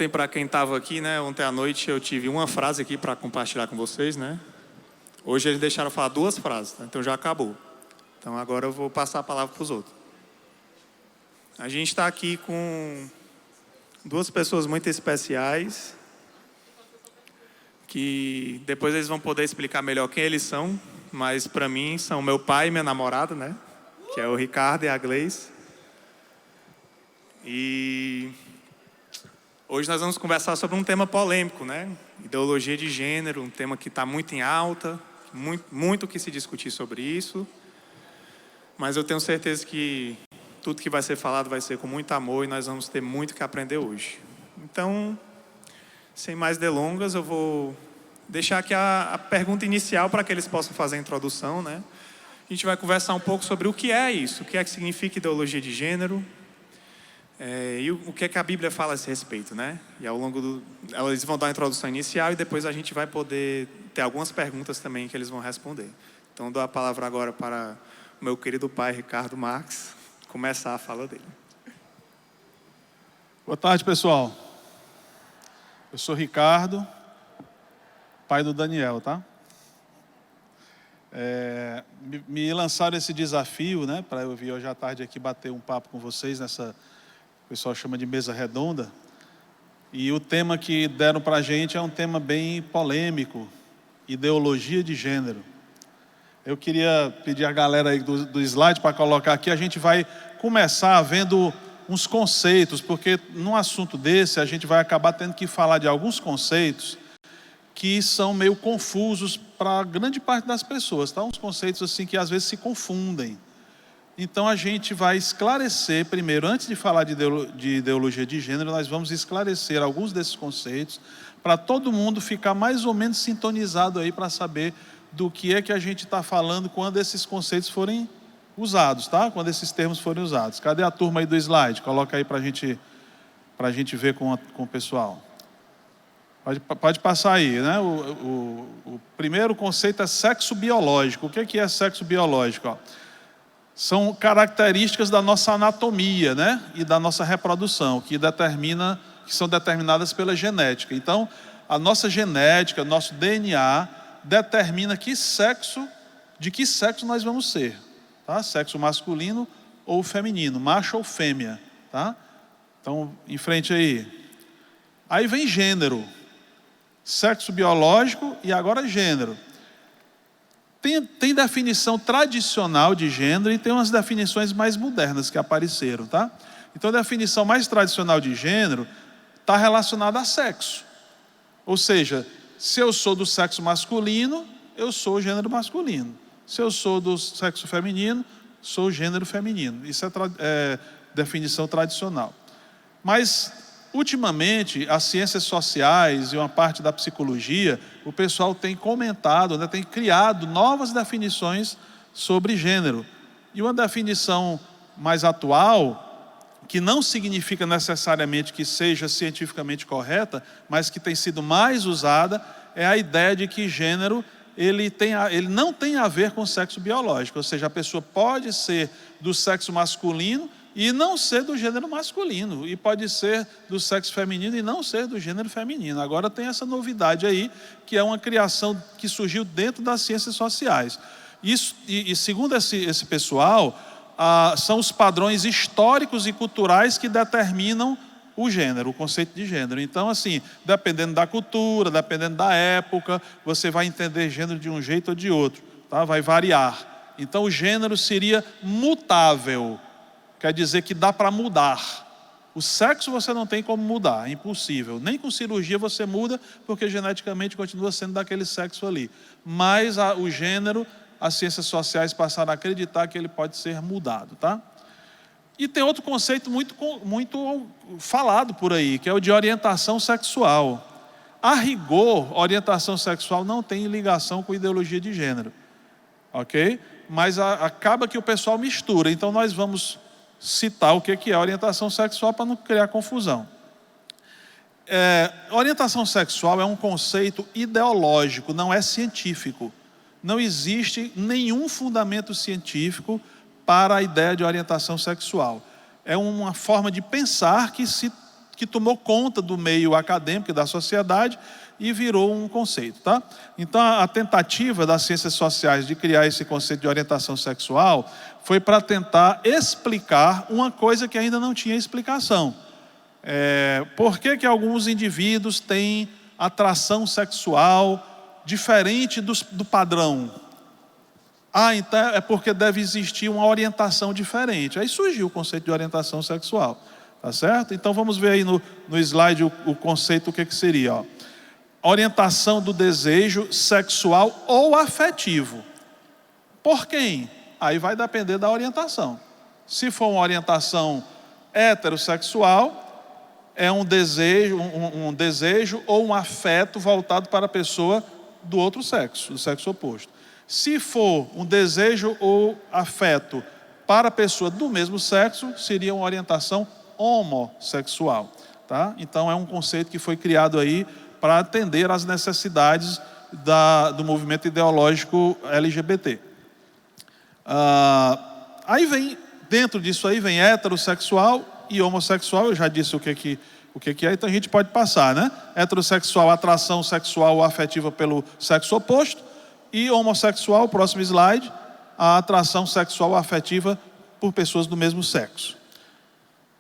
Ontem, para quem estava aqui, né, ontem à noite eu tive uma frase aqui para compartilhar com vocês, né? Hoje eles deixaram eu falar 2 frases, tá? Então já acabou. Então agora eu vou passar a palavra para os outros. A gente está aqui com 2 pessoas muito especiais, que depois eles vão poder explicar melhor quem eles são, mas para mim são meu pai e minha namorada, né? Que é o Ricardo e a Gleice. E hoje nós vamos conversar sobre um tema polêmico, né? Ideologia de gênero, um tema que está muito em alta, muito que se discutir sobre isso. Mas eu tenho certeza que tudo que vai ser falado vai ser com muito amor e nós vamos ter muito que aprender hoje. Então, sem mais delongas, eu vou deixar aqui a pergunta inicial para que eles possam fazer a introdução, né? A gente vai conversar um pouco sobre o que é isso, o que significa ideologia de gênero, e o que é que a Bíblia fala a esse respeito, né? E ao longo eles vão dar a introdução inicial e depois a gente vai poder ter algumas perguntas também que eles vão responder. Então, dou a palavra agora para o meu querido pai, Ricardo Marques, começar a fala dele. Boa tarde, pessoal. Eu sou Ricardo, pai do Daniel, tá? Me lançaram esse desafio, né? Para eu vir hoje à tarde aqui bater um papo com vocês nessa... O pessoal chama de mesa redonda. E o tema que deram para a gente é um tema bem polêmico, ideologia de gênero. Eu queria pedir a galera aí do slide para colocar aqui. A gente vai começar vendo uns conceitos, porque num assunto desse a gente vai acabar tendo que falar de alguns conceitos que são meio confusos para grande parte das pessoas, tá? Uns conceitos assim que às vezes se confundem. Então a gente vai esclarecer primeiro, antes de falar de ideologia de gênero, nós vamos esclarecer alguns desses conceitos para todo mundo ficar mais ou menos sintonizado aí para saber do que é que a gente está falando quando esses conceitos forem usados, tá? Quando esses termos forem usados. Cadê a turma aí do slide? Coloca aí para a gente ver com o pessoal. Pode passar aí, né? O primeiro conceito é sexo biológico. O que é sexo biológico? Ó? São características da nossa anatomia, né? E da nossa reprodução, que são determinadas pela genética. Então, a nossa genética, nosso DNA, determina de que sexo nós vamos ser, tá? Sexo masculino ou feminino, macho ou fêmea, tá? Então, em frente aí. Aí vem gênero, sexo biológico e agora gênero. Tem definição tradicional de gênero e tem umas definições mais modernas que apareceram, tá? Então, a definição mais tradicional de gênero está relacionada a sexo. Ou seja, se eu sou do sexo masculino, eu sou o gênero masculino. Se eu sou do sexo feminino, sou o gênero feminino. Isso é definição tradicional. Mas, ultimamente, as ciências sociais e uma parte da psicologia, o pessoal tem comentado, né, tem criado novas definições sobre gênero. E uma definição mais atual, que não significa necessariamente que seja cientificamente correta, mas que tem sido mais usada, é a ideia de que gênero ele não tem a ver com sexo biológico. Ou seja, a pessoa pode ser do sexo masculino e não ser do gênero masculino, e pode ser do sexo feminino e não ser do gênero feminino. Agora tem essa novidade aí, que é uma criação que surgiu dentro das ciências sociais. Isso, e segundo esse pessoal, são os padrões históricos e culturais que determinam o gênero, o conceito de gênero. Então, assim, dependendo da cultura, dependendo da época, você vai entender gênero de um jeito ou de outro, tá? Vai variar. Então, o gênero seria mutável. Quer dizer que dá para mudar. O sexo você não tem como mudar, é impossível. Nem com cirurgia você muda, porque geneticamente continua sendo daquele sexo ali. Mas o gênero, as ciências sociais passaram a acreditar que ele pode ser mudado, tá? E tem outro conceito muito falado por aí, que é o de orientação sexual. A rigor, orientação sexual não tem ligação com ideologia de gênero, ok? Mas acaba que o pessoal mistura. Então nós vamos citar o que é orientação sexual para não criar confusão. Orientação sexual é um conceito ideológico, não é científico. Não existe nenhum fundamento científico para a ideia de orientação sexual. É uma forma de pensar que tomou conta do meio acadêmico e da sociedade e virou um conceito, tá? Então, a tentativa das ciências sociais de criar esse conceito de orientação sexual foi para tentar explicar uma coisa que ainda não tinha explicação. Por que alguns indivíduos têm atração sexual diferente do padrão? Então é porque deve existir uma orientação diferente. Aí surgiu o conceito de orientação sexual, tá certo? Então vamos ver aí no slide o conceito, o que seria, ó. Orientação do desejo sexual ou afetivo. Por quem? Aí vai depender da orientação. Se for uma orientação heterossexual, é um desejo ou um afeto voltado para a pessoa do outro sexo, do sexo oposto. Se for um desejo ou afeto para a pessoa do mesmo sexo, seria uma orientação homossexual, tá? Então é um conceito que foi criado aí para atender às necessidades do movimento ideológico LGBT. Aí vem, dentro disso aí vem heterossexual e homossexual. Eu já disse o que é, então a gente pode passar, né? Heterossexual, atração sexual ou afetiva pelo sexo oposto. E homossexual, próximo slide, a atração sexual ou afetiva por pessoas do mesmo sexo.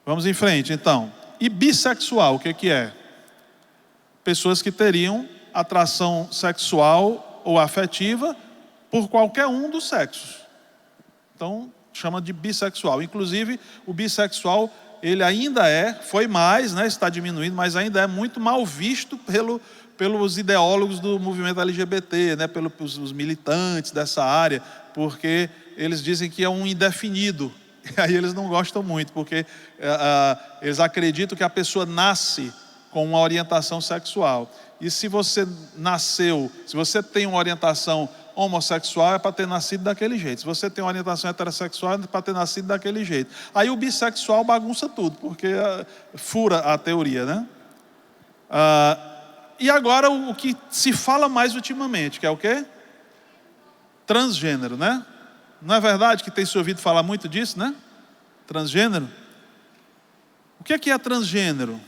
Vamos em frente, então. E bissexual, o que é? Pessoas que teriam atração sexual ou afetiva por qualquer um dos sexos. Então, chama de bissexual. Inclusive, o bissexual, ele ainda foi mais, né, está diminuindo, mas ainda é muito mal visto pelos ideólogos do movimento LGBT, né, pelos militantes dessa área, porque eles dizem que é um indefinido. E aí eles não gostam muito, porque eles acreditam que a pessoa nasce com uma orientação sexual. E se você se você tem uma orientação homossexual, é para ter nascido daquele jeito. Se você tem uma orientação heterossexual, é para ter nascido daquele jeito. Aí o bissexual bagunça tudo, porque fura a teoria, né? E agora o que se fala mais ultimamente, que é o quê? Transgênero, né? Não é verdade que tem se ouvido falar muito disso, né? Transgênero. O que é transgênero?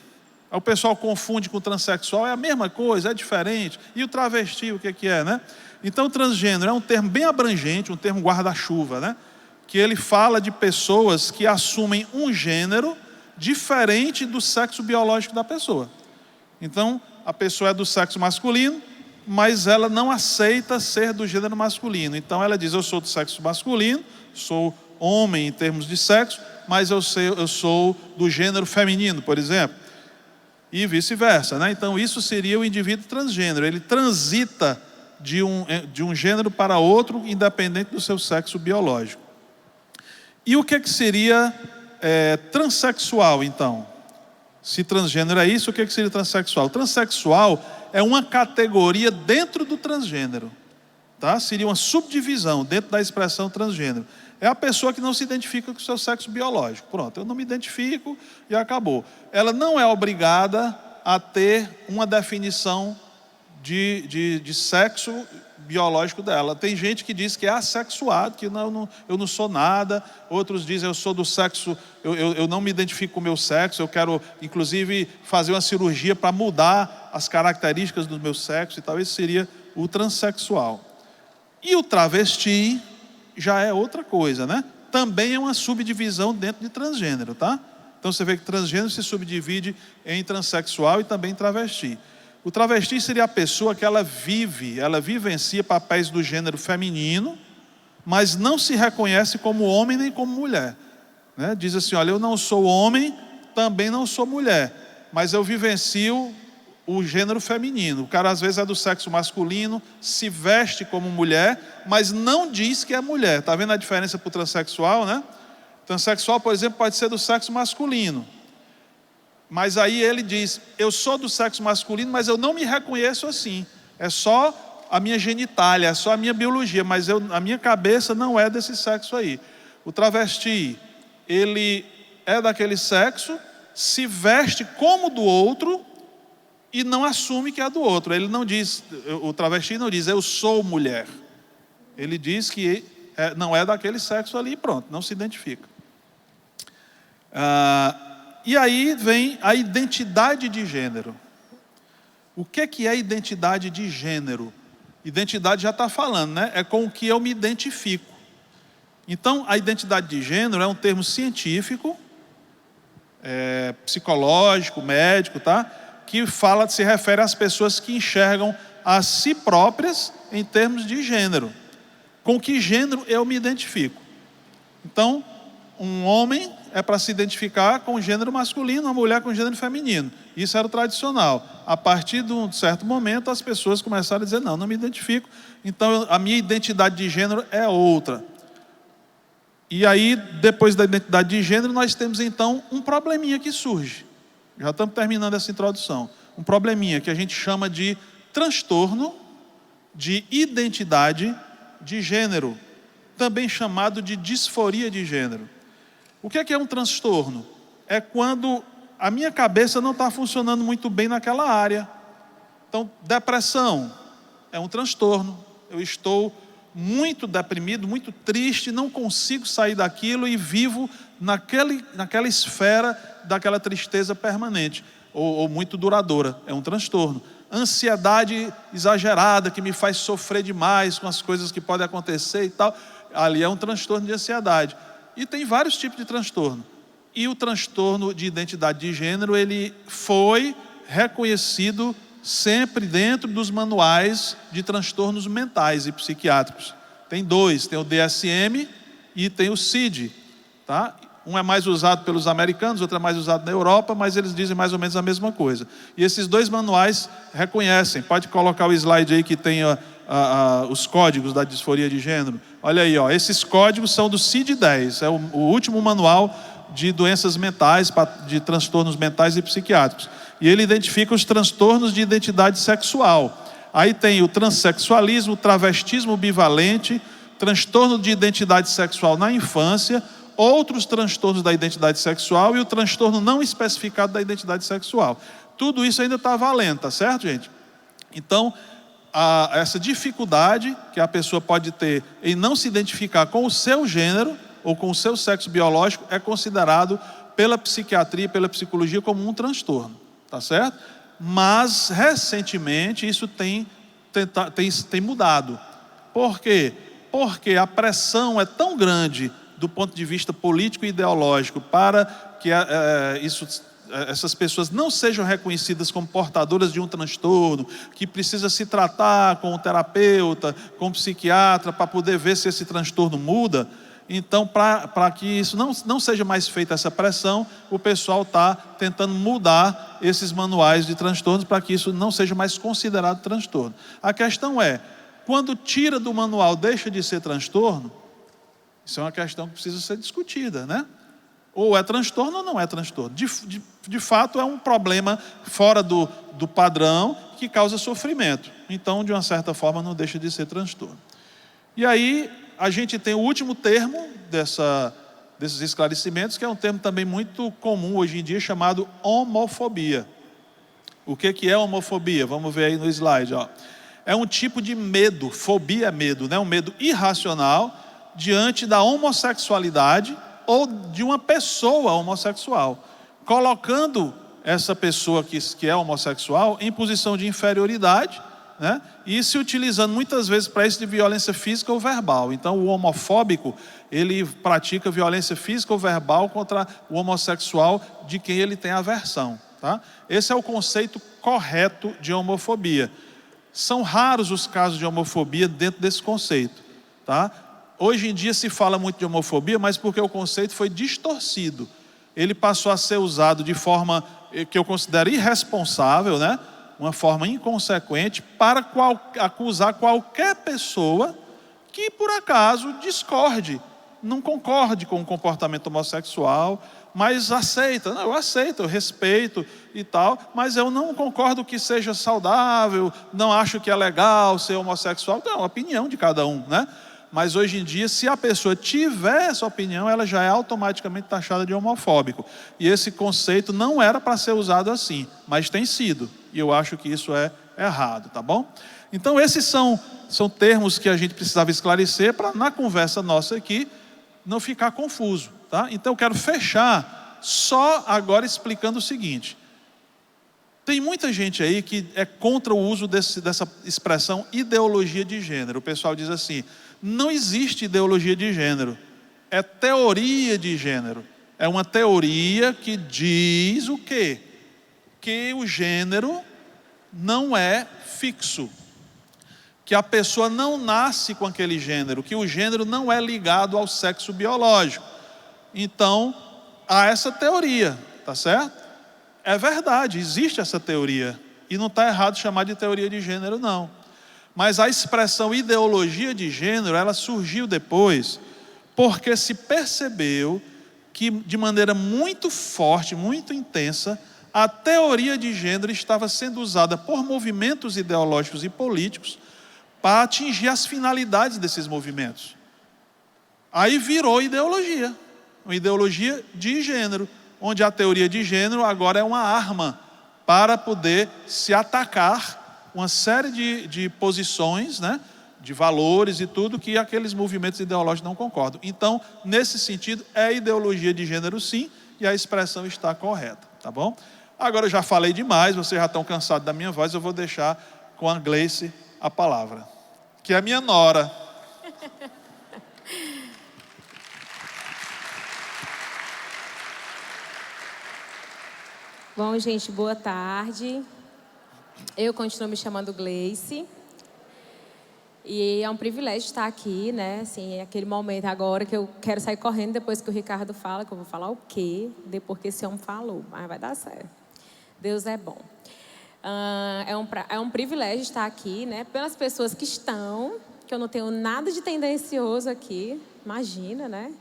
O pessoal confunde com transexual, é a mesma coisa, é diferente. E o travesti, o que é, né? Então, transgênero é um termo bem abrangente, um termo guarda-chuva, né? Que ele fala de pessoas que assumem um gênero diferente do sexo biológico da pessoa. Então, a pessoa é do sexo masculino, mas ela não aceita ser do gênero masculino. Então ela diz, eu sou do sexo masculino, sou homem em termos de sexo, mas eu sou do gênero feminino, por exemplo. E vice-versa, né? Então isso seria o indivíduo transgênero. Ele transita de um gênero para outro, independente do seu sexo biológico. E o que seria transexual, então? Se transgênero é isso, o que seria transexual? Transexual é uma categoria dentro do transgênero, tá? Seria uma subdivisão dentro da expressão transgênero. É a pessoa que não se identifica com o seu sexo biológico. Pronto, eu não me identifico e acabou. Ela não é obrigada a ter uma definição de sexo biológico dela. Tem gente que diz que é assexuado, que eu não sou nada. Outros dizem eu sou do sexo, eu não me identifico com o meu sexo, eu quero inclusive fazer uma cirurgia para mudar as características do meu sexo e tal. Esse seria o transexual. E o travesti já é outra coisa, né? Também é uma subdivisão dentro de transgênero, tá? Então você vê que transgênero se subdivide em transexual e também travesti. O travesti seria a pessoa que ela vivencia papéis do gênero feminino, mas não se reconhece como homem nem como mulher, né? Diz assim, olha, eu não sou homem, também não sou mulher, mas eu vivencio o gênero feminino. O cara às vezes é do sexo masculino, se veste como mulher, mas não diz que é mulher. Está vendo a diferença para o transexual, né? Transexual, por exemplo, pode ser do sexo masculino, mas aí ele diz, eu sou do sexo masculino, mas eu não me reconheço assim. É só a minha genitália, é só a minha biologia, mas a minha cabeça não é desse sexo aí. O travesti, ele é daquele sexo, se veste como do outro e não assume que é do outro. Ele não diz, o travesti não diz, eu sou mulher. Ele diz que não é daquele sexo ali e pronto, não se identifica. E aí vem a identidade de gênero. O que é identidade de gênero? Identidade já está falando, né? É com o que eu me identifico. Então, a identidade de gênero é um termo científico, psicológico, médico, tá? Que se refere às pessoas que enxergam a si próprias em termos de gênero. Com que gênero eu me identifico? Então, um homem é para se identificar com o gênero masculino, uma mulher com o gênero feminino. Isso era o tradicional. A partir de um certo momento, as pessoas começaram a dizer, não me identifico, então a minha identidade de gênero é outra. E aí, depois da identidade de gênero, nós temos então um probleminha que surge. Já estamos terminando essa introdução. Um probleminha que a gente chama de transtorno de identidade de gênero, também chamado de disforia de gênero. O que é um transtorno? É quando a minha cabeça não está funcionando muito bem naquela área. Então, depressão é um transtorno. Eu estou muito deprimido, muito triste, não consigo sair daquilo e vivo naquela esfera daquela tristeza permanente, ou muito duradoura. É um transtorno. Ansiedade exagerada, que me faz sofrer demais com as coisas que podem acontecer e tal. Ali é um transtorno de ansiedade. E tem vários tipos de transtorno. E o transtorno de identidade de gênero, ele foi reconhecido sempre dentro dos manuais de transtornos mentais e psiquiátricos. Tem dois, tem o DSM e tem o CID, tá? Um é mais usado pelos americanos, outro é mais usado na Europa, mas eles dizem mais ou menos a mesma coisa. E esses dois manuais reconhecem. Pode colocar o slide aí que tem os códigos da disforia de gênero. Olha aí, esses códigos são do CID-10, é o último manual de doenças mentais, de transtornos mentais e psiquiátricos. E ele identifica os transtornos de identidade sexual. Aí tem o transexualismo, o travestismo bivalente, transtorno de identidade sexual na infância, outros transtornos da identidade sexual e o transtorno não especificado da identidade sexual. Tudo isso ainda está valendo, tá certo, gente? Então, essa dificuldade que a pessoa pode ter em não se identificar com o seu gênero ou com o seu sexo biológico é considerado pela psiquiatria e pela psicologia como um transtorno, tá certo? Mas, recentemente, isso tem mudado. Por quê? Porque a pressão é tão grande do ponto de vista político e ideológico para que essas pessoas não sejam reconhecidas como portadoras de um transtorno, que precisa se tratar com um terapeuta, com um psiquiatra, para poder ver se esse transtorno muda. Então, para que isso não seja mais feita essa pressão, o pessoal está tentando mudar esses manuais de transtornos para que isso não seja mais considerado transtorno. A questão é, quando tira do manual, deixa de ser transtorno? Isso é uma questão que precisa ser discutida, né? Ou é transtorno ou não é transtorno. De fato, é um problema fora do padrão que causa sofrimento. Então, de uma certa forma, não deixa de ser transtorno. E aí, a gente tem o último termo desses esclarecimentos, que é um termo também muito comum hoje em dia, chamado homofobia. O que é homofobia? Vamos ver aí no slide. É um tipo de medo, fobia é medo, né? Um medo irracional diante da homossexualidade ou de uma pessoa homossexual, colocando essa pessoa que é homossexual em posição de inferioridade, né? E se utilizando muitas vezes para isso de violência física ou verbal. Então o homofóbico, ele pratica violência física ou verbal contra o homossexual de quem ele tem aversão, tá? Esse é o conceito correto de homofobia. São raros os casos de homofobia dentro desse conceito, tá? Hoje em dia se fala muito de homofobia, mas porque o conceito foi distorcido. Ele passou a ser usado de forma que eu considero irresponsável, né? Uma forma inconsequente para acusar qualquer pessoa que por acaso discorde, não concorde com o comportamento homossexual, mas aceita. Não, eu aceito, eu respeito e tal, mas eu não concordo que seja saudável, não acho que é legal ser homossexual. Não, é a opinião de cada um, né? Mas hoje em dia, se a pessoa tiver essa opinião, ela já é automaticamente taxada de homofóbico. E esse conceito não era para ser usado assim, mas tem sido. E eu acho que isso é errado, tá bom? Então esses são termos que a gente precisava esclarecer para na conversa nossa aqui não ficar confuso, tá? Então eu quero fechar Só agora explicando o seguinte: tem muita gente aí que é contra o uso dessa expressão ideologia de gênero. O pessoal diz assim: não existe ideologia de gênero, é teoria de gênero. É uma teoria que diz o quê? Que o gênero não é fixo, que a pessoa não nasce com aquele gênero, que o gênero não é ligado ao sexo biológico. Então, há essa teoria, tá certo? É verdade, existe essa teoria, e não está errado chamar de teoria de gênero, não. Mas a expressão ideologia de gênero, ela surgiu depois, porque se percebeu que de maneira muito forte, muito intensa, a teoria de gênero estava sendo usada por movimentos ideológicos e políticos para atingir as finalidades desses movimentos. Aí virou ideologia, uma ideologia de gênero, onde a teoria de gênero agora é uma arma para poder se atacar uma série de posições, né, de valores e tudo que aqueles movimentos ideológicos não concordam. Então, nesse sentido, é ideologia de gênero sim, e a expressão está correta, tá bom? Agora eu já falei demais, vocês já estão cansados da minha voz, eu vou deixar com a Gleice a palavra, que é a minha nora. Bom, gente, boa tarde. Eu continuo me chamando Gleice. E é um privilégio estar aqui, né? Assim, é aquele momento agora que eu quero sair correndo depois que o Ricardo fala, que eu vou falar o quê? Depois que esse homem falou, mas vai dar certo. Deus é bom. É um privilégio estar aqui, né? Pelas pessoas que estão, que eu não tenho nada de tendencioso aqui, imagina, né?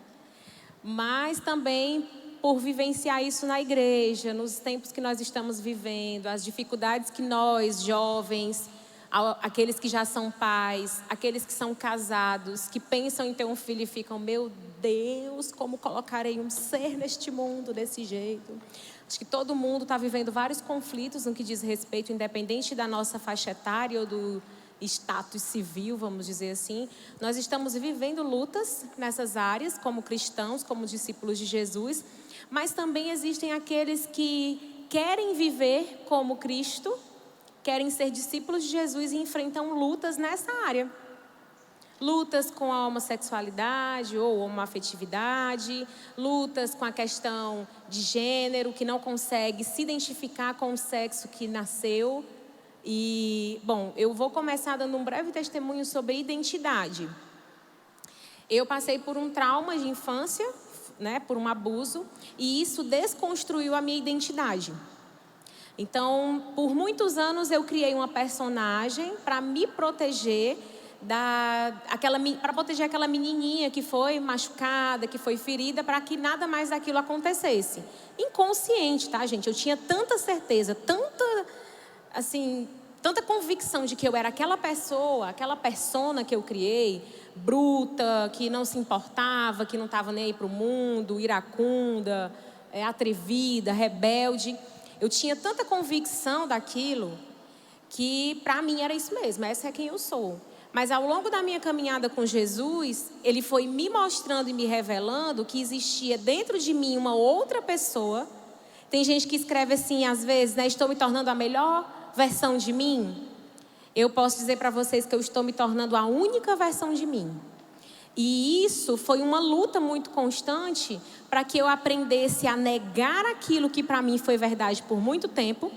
Mas também por vivenciar isso na igreja, nos tempos que nós estamos vivendo, as dificuldades que nós, jovens, aqueles que já são pais, aqueles que são casados, que pensam em ter um filho e ficam, meu Deus, como colocarei um ser neste mundo desse jeito? Acho que todo mundo está vivendo vários conflitos no que diz respeito, independente da nossa faixa etária ou do status civil, vamos dizer assim. Nós estamos vivendo lutas nessas áreas, como cristãos, como discípulos de Jesus, mas também existem aqueles que querem viver como Cristo, querem ser discípulos de Jesus e enfrentam lutas nessa área. Lutas com a homossexualidade ou homoafetividade, lutas com a questão de gênero, que não consegue se identificar com o sexo que nasceu. E, bom, eu vou começar dando um breve testemunho sobre identidade. Eu passei por um trauma de infância, né, por um abuso, e isso desconstruiu a minha identidade. Então, por muitos anos eu criei uma personagem para me proteger para proteger aquela menininha que foi machucada, que foi ferida, para que nada mais daquilo acontecesse. Inconsciente, tá, gente? Eu tinha tanta certeza, tanta convicção de que eu era aquela pessoa, aquela persona que eu criei, bruta, que não se importava, que não estava nem aí para o mundo, iracunda, atrevida, rebelde. Eu tinha tanta convicção daquilo que para mim era isso mesmo, essa é quem eu sou. Mas ao longo da minha caminhada com Jesus, Ele foi me mostrando e me revelando que existia dentro de mim uma outra pessoa. Tem gente que escreve assim, às vezes, né? Estou me tornando a melhor versão de mim. Eu posso dizer para vocês que eu estou me tornando a única versão de mim. E isso foi uma luta muito constante para que eu aprendesse a negar aquilo que para mim foi verdade por muito tempo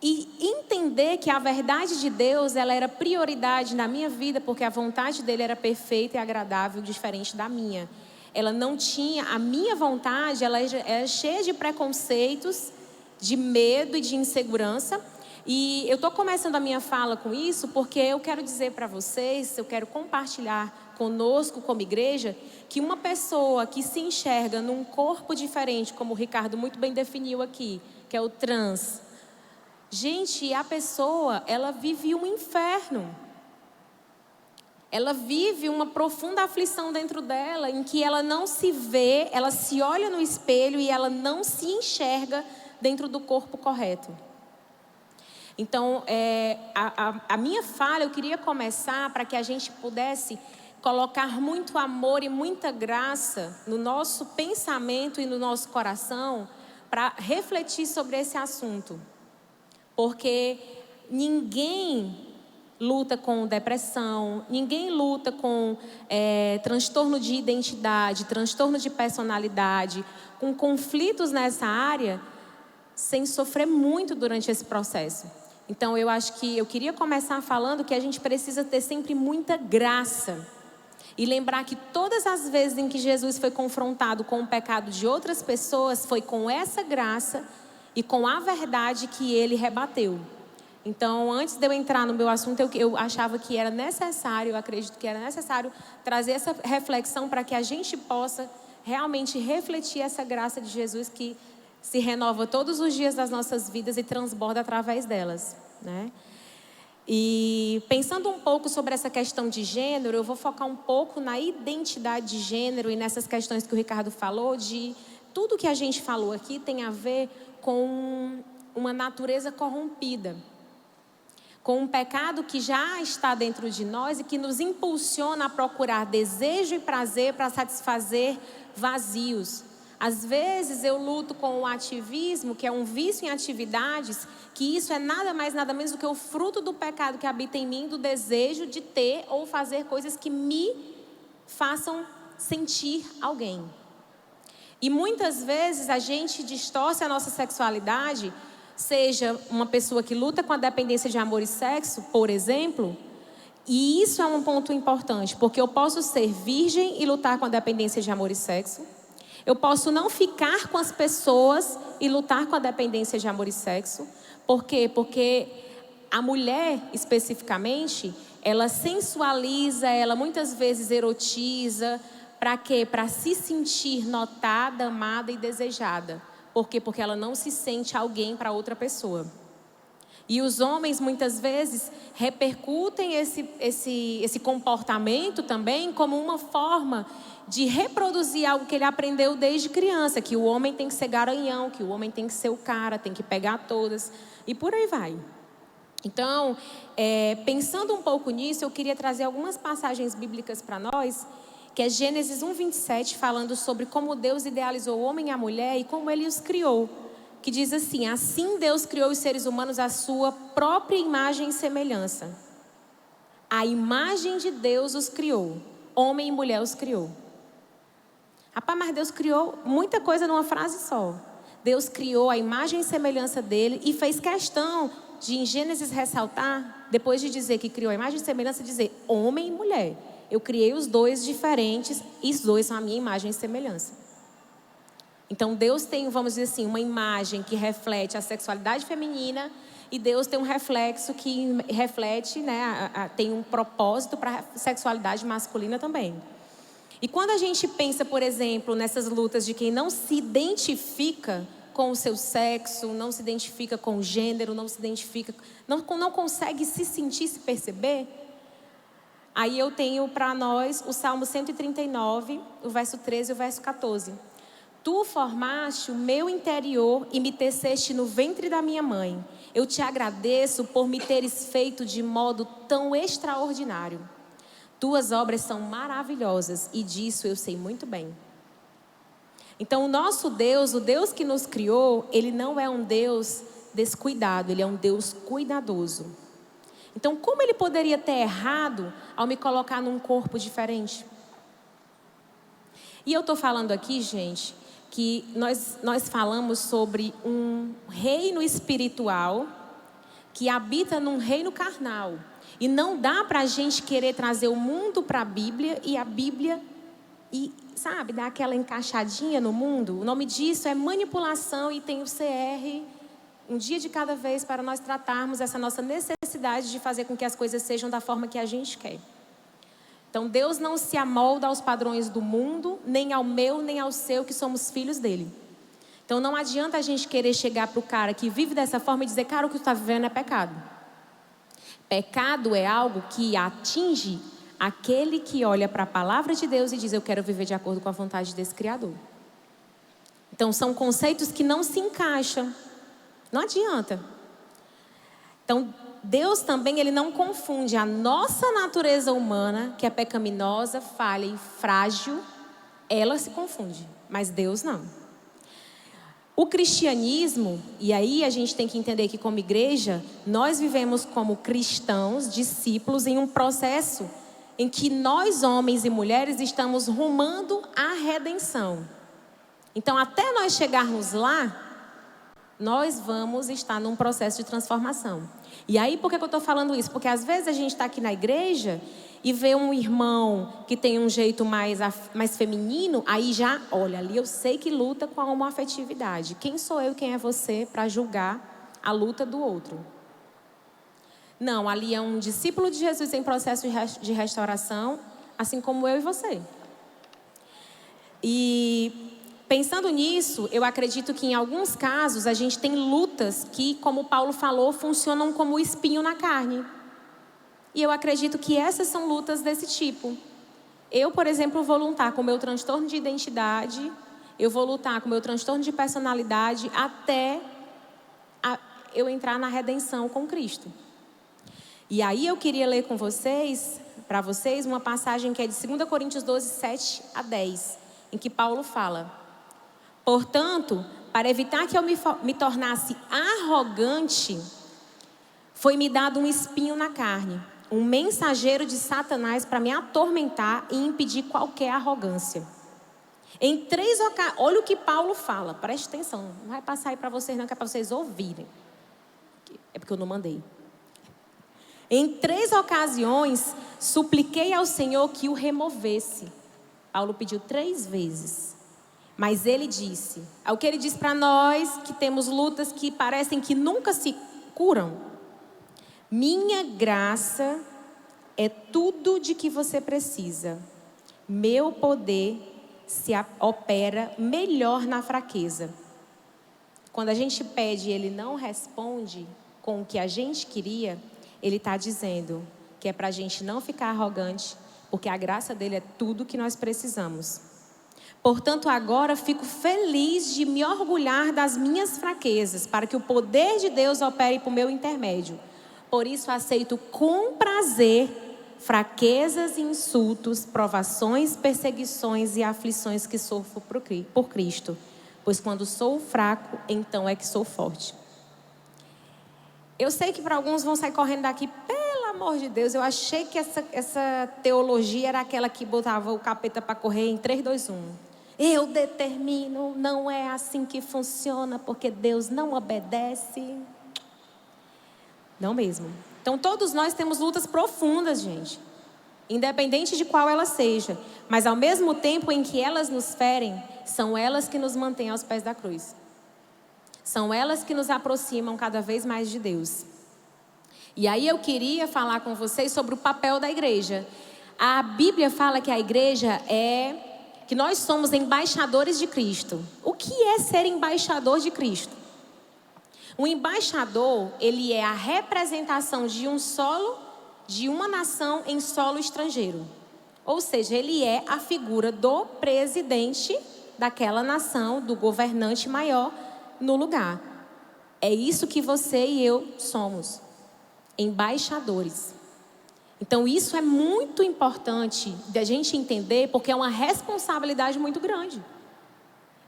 e entender que a verdade de Deus, ela era prioridade na minha vida, porque a vontade dele era perfeita e agradável, diferente da minha. Ela não tinha, a minha vontade, ela é cheia de preconceitos, de medo e de insegurança. E eu estou começando a minha fala com isso porque eu quero dizer para vocês, eu quero compartilhar conosco como igreja, que uma pessoa que se enxerga num corpo diferente, como o Ricardo muito bem definiu aqui, que é o trans. Gente, a pessoa, ela vive um inferno. Ela vive uma profunda aflição dentro dela, em que ela não se vê, ela se olha no espelho e ela não se enxerga dentro do corpo correto. Então, a minha fala, eu queria começar para que a gente pudesse colocar muito amor e muita graça no nosso pensamento e no nosso coração para refletir sobre esse assunto. Porque ninguém luta com depressão, ninguém luta com transtorno de identidade, transtorno de personalidade, com conflitos nessa área, sem sofrer muito durante esse processo. Então, eu acho que eu queria começar falando que a gente precisa ter sempre muita graça. E lembrar que todas as vezes em que Jesus foi confrontado com o pecado de outras pessoas, foi com essa graça e com a verdade que ele rebateu. Então, antes de eu entrar no meu assunto, eu achava que era necessário, eu acredito que era necessário trazer essa reflexão para que a gente possa realmente refletir essa graça de Jesus que se renova todos os dias das nossas vidas e transborda através delas, né? E pensando um pouco sobre essa questão de gênero, eu vou focar um pouco na identidade de gênero e nessas questões que o Ricardo falou, de tudo que a gente falou aqui tem a ver com uma natureza corrompida, com um pecado que já está dentro de nós e que nos impulsiona a procurar desejo e prazer para satisfazer vazios. Às vezes eu luto com o ativismo, que é um vício em atividades, que isso é nada mais, nada menos do que o fruto do pecado que habita em mim, do desejo de ter ou fazer coisas que me façam sentir alguém. E muitas vezes a gente distorce a nossa sexualidade, seja uma pessoa que luta com a dependência de amor e sexo, por exemplo, e isso é um ponto importante, porque eu posso ser virgem e lutar com a dependência de amor e sexo. Eu posso não ficar com as pessoas e lutar com a dependência de amor e sexo. Por quê? Porque a mulher, especificamente, ela sensualiza, ela muitas vezes erotiza. Para quê? Para se sentir notada, amada e desejada. Por quê? Porque ela não se sente alguém para outra pessoa. E os homens, muitas vezes, repercutem esse comportamento também como uma forma de reproduzir algo que ele aprendeu desde criança, que o homem tem que ser garanhão, que o homem tem que ser o cara, tem que pegar todas, e por aí vai. Então, pensando um pouco nisso, eu queria trazer algumas passagens bíblicas para nós, que é Gênesis 1:27, falando sobre como Deus idealizou o homem e a mulher e como ele os criou. Que diz assim: assim Deus criou os seres humanos à sua própria imagem e semelhança. A imagem de Deus os criou, homem e mulher os criou. Rapaz, mas Deus criou muita coisa numa frase só. Deus criou a imagem e semelhança dele e fez questão de, em Gênesis, ressaltar, depois de dizer que criou a imagem e semelhança, dizer homem e mulher. Eu criei os dois diferentes e os dois são a minha imagem e semelhança. Então Deus tem, vamos dizer assim, uma imagem que reflete a sexualidade feminina e Deus tem um reflexo que reflete, né, tem um propósito para a sexualidade masculina também. E quando a gente pensa, por exemplo, nessas lutas de quem não se identifica com o seu sexo, não se identifica com o gênero, não se identifica, não consegue se sentir, se perceber, aí eu tenho para nós o Salmo 139, o verso 13 e o verso 14. Tu formaste o meu interior e me teceste no ventre da minha mãe. Eu te agradeço por me teres feito de modo tão extraordinário. Tuas obras são maravilhosas e disso eu sei muito bem. Então o nosso Deus, o Deus que nos criou, ele não é um Deus descuidado, ele é um Deus cuidadoso. Então como ele poderia ter errado ao me colocar num corpo diferente? E eu estou falando aqui, gente, que nós falamos sobre um reino espiritual que habita num reino carnal. E não dá para a gente querer trazer o mundo para a Bíblia e a Bíblia, sabe, dar aquela encaixadinha no mundo. O nome disso é manipulação e tem o CR, um dia de cada vez, para nós tratarmos essa nossa necessidade de fazer com que as coisas sejam da forma que a gente quer. Então Deus não se amolda aos padrões do mundo, nem ao meu, nem ao seu, que somos filhos dele. Então não adianta a gente querer chegar para o cara que vive dessa forma e dizer, cara, o que tu está vivendo é pecado. Pecado é algo que atinge aquele que olha para a palavra de Deus e diz, eu quero viver de acordo com a vontade desse Criador. Então são conceitos que não se encaixam. Não adianta. Então Deus também, ele não confunde a nossa natureza humana, que é pecaminosa, falha e frágil. Ela se confunde, mas Deus não. O cristianismo, e aí a gente tem que entender que como igreja, nós vivemos como cristãos, discípulos, em um processo em que nós, homens e mulheres, estamos rumando à redenção. Então, até nós chegarmos lá, nós vamos estar num processo de transformação. E aí, por que eu estou falando isso? Porque às vezes a gente está aqui na igreja e vê um irmão que tem um jeito mais feminino, aí já, olha, ali eu sei que luta com a homoafetividade. Quem sou eu e quem é você para julgar a luta do outro? Não, ali é um discípulo de Jesus em processo de restauração, assim como eu e você. E pensando nisso, eu acredito que em alguns casos a gente tem lutas que, como Paulo falou, funcionam como espinho na carne. E eu acredito que essas são lutas desse tipo. Eu, por exemplo, vou lutar com o meu transtorno de identidade, eu vou lutar com o meu transtorno de personalidade até eu entrar na redenção com Cristo. E aí eu queria ler com vocês, para vocês, uma passagem que é de 2 Coríntios 12, 7 a 10, em que Paulo fala: portanto, para evitar que eu me tornasse arrogante, foi-me dado um espinho na carne, um mensageiro de Satanás para me atormentar e impedir qualquer arrogância. Em 3 ocasiões, olha o que Paulo fala, preste atenção, não vai passar aí para vocês não, que é para vocês ouvirem. É porque eu não mandei. Em 3 ocasiões, supliquei ao Senhor que o removesse. Paulo pediu 3 vezes. Mas ele disse, é o que ele diz para nós, que temos lutas que parecem que nunca se curam. Minha graça é tudo de que você precisa. Meu poder se opera melhor na fraqueza. Quando a gente pede e ele não responde com o que a gente queria, ele está dizendo que é para a gente não ficar arrogante, porque a graça dele é tudo que nós precisamos. Portanto, agora fico feliz de me orgulhar das minhas fraquezas, para que o poder de Deus opere por meu intermédio. Por isso aceito com prazer fraquezas e insultos, provações, perseguições e aflições que sofro por Cristo. Pois quando sou fraco, então é que sou forte. Eu sei que para alguns vão sair correndo daqui, pelo amor de Deus, eu achei que essa teologia era aquela que botava o capeta para correr em 3, 2, 1. Eu determino, não é assim que funciona, porque Deus não obedece. Não mesmo. Então todos nós temos lutas profundas, gente. Independente de qual ela seja. Mas ao mesmo tempo em que elas nos ferem, são elas que nos mantêm aos pés da cruz. São elas que nos aproximam cada vez mais de Deus. E aí eu queria falar com vocês sobre o papel da igreja. A Bíblia fala que a igreja que nós somos embaixadores de Cristo. O que é ser embaixador de Cristo? O embaixador, ele é a representação de um solo, de uma nação em solo estrangeiro. Ou seja, ele é a figura do presidente daquela nação, do governante maior no lugar. É isso que você e eu somos, embaixadores. Então isso é muito importante da gente entender, porque é uma responsabilidade muito grande.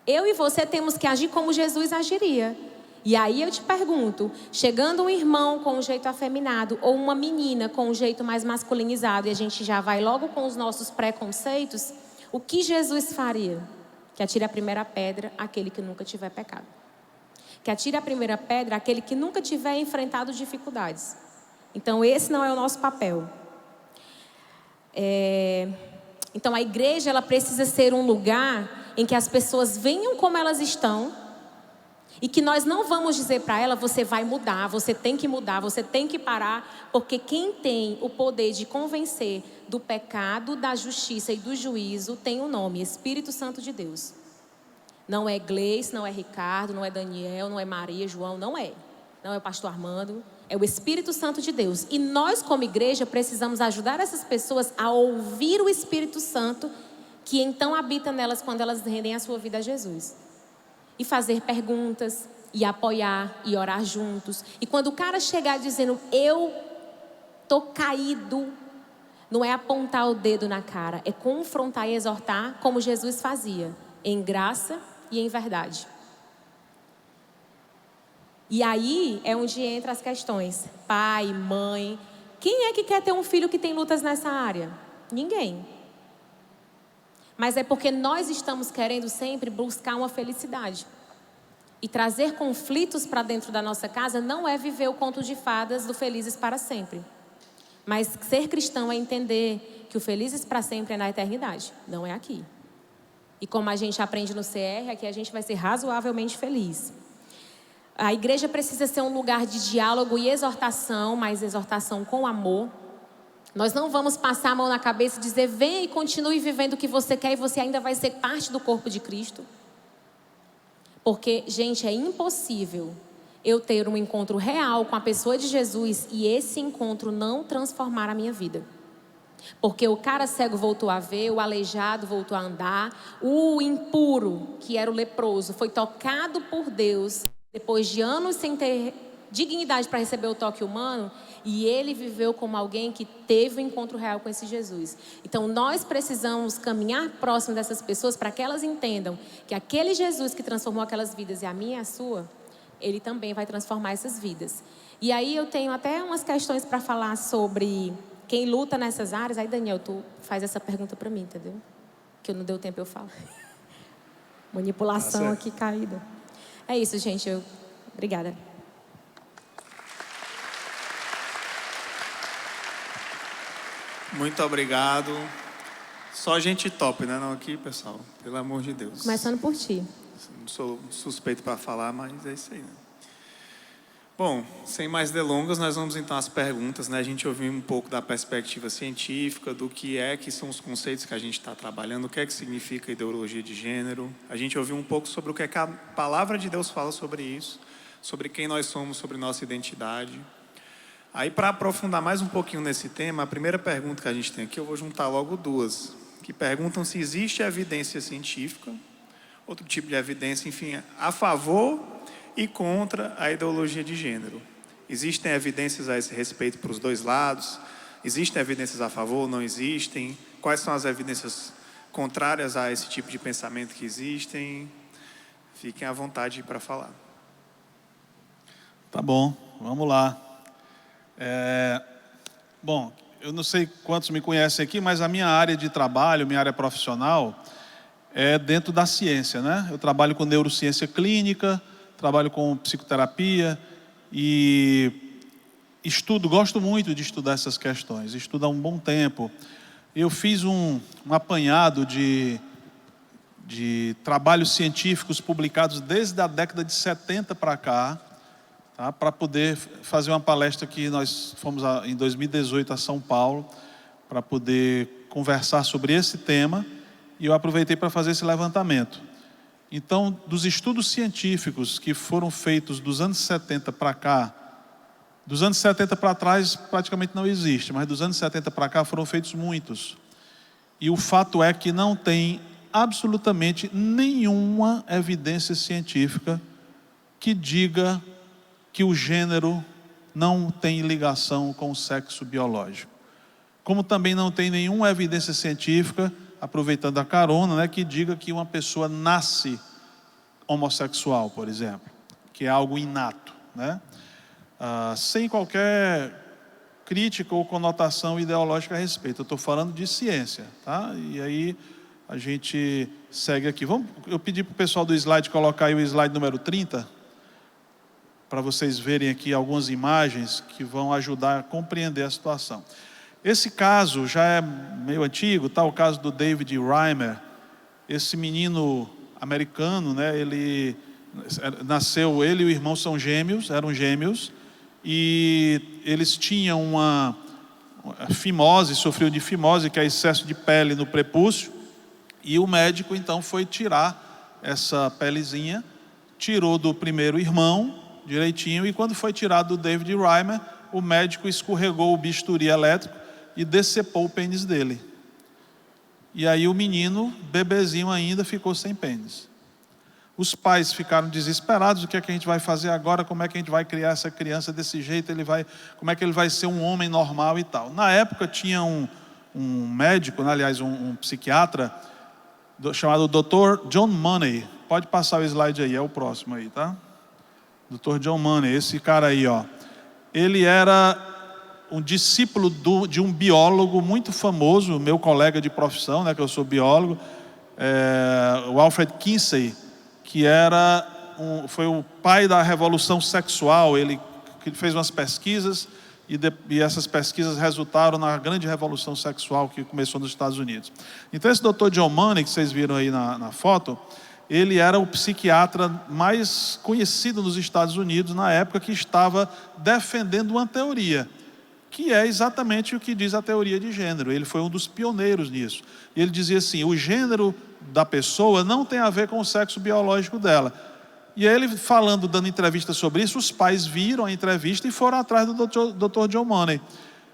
Eu e você temos que agir como Jesus agiria. E aí eu te pergunto, chegando um irmão com um jeito afeminado ou uma menina com um jeito mais masculinizado, e a gente já vai logo com os nossos preconceitos, o que Jesus faria? Que atire a primeira pedra aquele que nunca tiver pecado. Que atire a primeira pedra aquele que nunca tiver enfrentado dificuldades. Então esse não é o nosso papel. Então a igreja, ela precisa ser um lugar em que as pessoas venham como elas estão e que nós não vamos dizer para ela: você vai mudar, você tem que mudar, você tem que parar, porque quem tem o poder de convencer do pecado, da justiça e do juízo tem o nome Espírito Santo de Deus. Não é Gleice, não é Ricardo, não é Daniel, não é Maria, João, não é o pastor Armando, é o Espírito Santo de Deus. E nós como igreja precisamos ajudar essas pessoas a ouvir o Espírito Santo, que então habita nelas quando elas rendem a sua vida a Jesus. E fazer perguntas, e apoiar e orar juntos. E quando o cara chegar dizendo, eu tô caído, não é apontar o dedo na cara, é confrontar e exortar como Jesus fazia, em graça e em verdade. E aí é onde entra as questões. Pai, mãe. Quem é que quer ter um filho que tem lutas nessa área? Ninguém. Mas é porque nós estamos querendo sempre buscar uma felicidade. E trazer conflitos para dentro da nossa casa não é viver o conto de fadas do felizes para sempre. Mas ser cristão é entender que o felizes para sempre é na eternidade, não é aqui. E como a gente aprende no CR, aqui a gente vai ser razoavelmente feliz. A igreja precisa ser um lugar de diálogo e exortação, mas exortação com amor. Nós não vamos passar a mão na cabeça e dizer, venha e continue vivendo o que você quer e você ainda vai ser parte do corpo de Cristo. Porque, gente, é impossível eu ter um encontro real com a pessoa de Jesus e esse encontro não transformar a minha vida. Porque o cara cego voltou a ver, o aleijado voltou a andar, o impuro, que era o leproso, foi tocado por Deus, depois de anos sem ter dignidade para receber o toque humano, e ele viveu como alguém que teve um encontro real com esse Jesus. Então nós precisamos caminhar próximo dessas pessoas para que elas entendam que aquele Jesus que transformou aquelas vidas e a minha e a sua, ele também vai transformar essas vidas. E aí eu tenho até umas questões para falar sobre quem luta nessas áreas. Aí, Daniel, tu faz essa pergunta para mim, entendeu? Que eu não deu tempo eu falo. Manipulação aqui caída. É isso, gente. Obrigada. Muito obrigado. Só gente top, né? Não aqui, pessoal. Pelo amor de Deus. Começando por ti. Não sou suspeito para falar, mas é isso aí, né? Bom, sem mais delongas, nós vamos então às perguntas, né? A gente ouviu um pouco da perspectiva científica, do que são os conceitos que a gente está trabalhando, o que significa ideologia de gênero. A gente ouviu um pouco sobre o que a palavra de Deus fala sobre isso, sobre quem nós somos, sobre nossa identidade. Aí, para aprofundar mais um pouquinho nesse tema, a primeira pergunta que a gente tem aqui, eu vou juntar logo duas, que perguntam se existe evidência científica, outro tipo de evidência, enfim, a favor e contra a ideologia de gênero. Existem evidências a esse respeito para os dois lados? Existem evidências a favor, não existem? Quais são as evidências contrárias a esse tipo de pensamento que existem? Fiquem à vontade para falar. Tá bom, vamos lá. Bom, eu não sei quantos me conhecem aqui, mas a minha área de trabalho, minha área profissional, é dentro da ciência, né? Eu trabalho com neurociência clínica, trabalho com psicoterapia e gosto muito de estudar essas questões, estudo há um bom tempo. Eu fiz um apanhado de trabalhos científicos publicados desde a década de 70 para cá, tá? Para poder fazer uma palestra que nós fomos em 2018 a São Paulo, para poder conversar sobre esse tema, e eu aproveitei para fazer esse levantamento. Então, dos estudos científicos que foram feitos dos anos 70 para cá, dos anos 70 para trás praticamente não existe, mas dos anos 70 para cá foram feitos muitos. E o fato é que não tem absolutamente nenhuma evidência científica que diga que o gênero não tem ligação com o sexo biológico. Como também não tem nenhuma evidência científica, aproveitando a carona, né, que diga que uma pessoa nasce homossexual, por exemplo, que é algo inato, né? Sem qualquer crítica ou conotação ideológica a respeito. Eu estou falando de ciência, tá? E aí a gente segue aqui. Eu pedi para o pessoal do slide colocar aí o slide número 30, para vocês verem aqui algumas imagens que vão ajudar a compreender a situação. Esse caso já é meio antigo, tá? O caso do David Reimer. Esse menino americano, né? Ele nasceu, ele e o irmão eram gêmeos, e eles tinham uma fimose, sofriam de fimose, que é excesso de pele no prepúcio, e o médico então foi tirar essa pelezinha, tirou do primeiro irmão direitinho, e quando foi tirado do David Reimer, o médico escorregou o bisturi elétrico e decepou o pênis dele. E aí o menino, bebezinho ainda, ficou sem pênis. Os pais ficaram desesperados, o que é que a gente vai fazer agora, como é que a gente vai criar essa criança desse jeito, como é que ele vai ser um homem normal e tal. Na época tinha um médico, aliás, um psiquiatra, chamado Dr. John Money. Pode passar o slide aí, é o próximo aí, tá? Dr. John Money, esse cara aí, ó. Ele era um discípulo de um biólogo muito famoso, meu colega de profissão, né, que eu sou biólogo, o Alfred Kinsey, que foi o pai da revolução sexual. Ele fez umas pesquisas e essas pesquisas resultaram na grande revolução sexual que começou nos Estados Unidos. Então esse Dr. John Money, que vocês viram aí na foto, ele era o psiquiatra mais conhecido nos Estados Unidos na época, que estava defendendo uma teoria, que é exatamente o que diz a teoria de gênero. Ele foi um dos pioneiros nisso. E ele dizia assim: o gênero da pessoa não tem a ver com o sexo biológico dela. E ele falando, dando entrevista sobre isso, os pais viram a entrevista e foram atrás do Dr. John Money.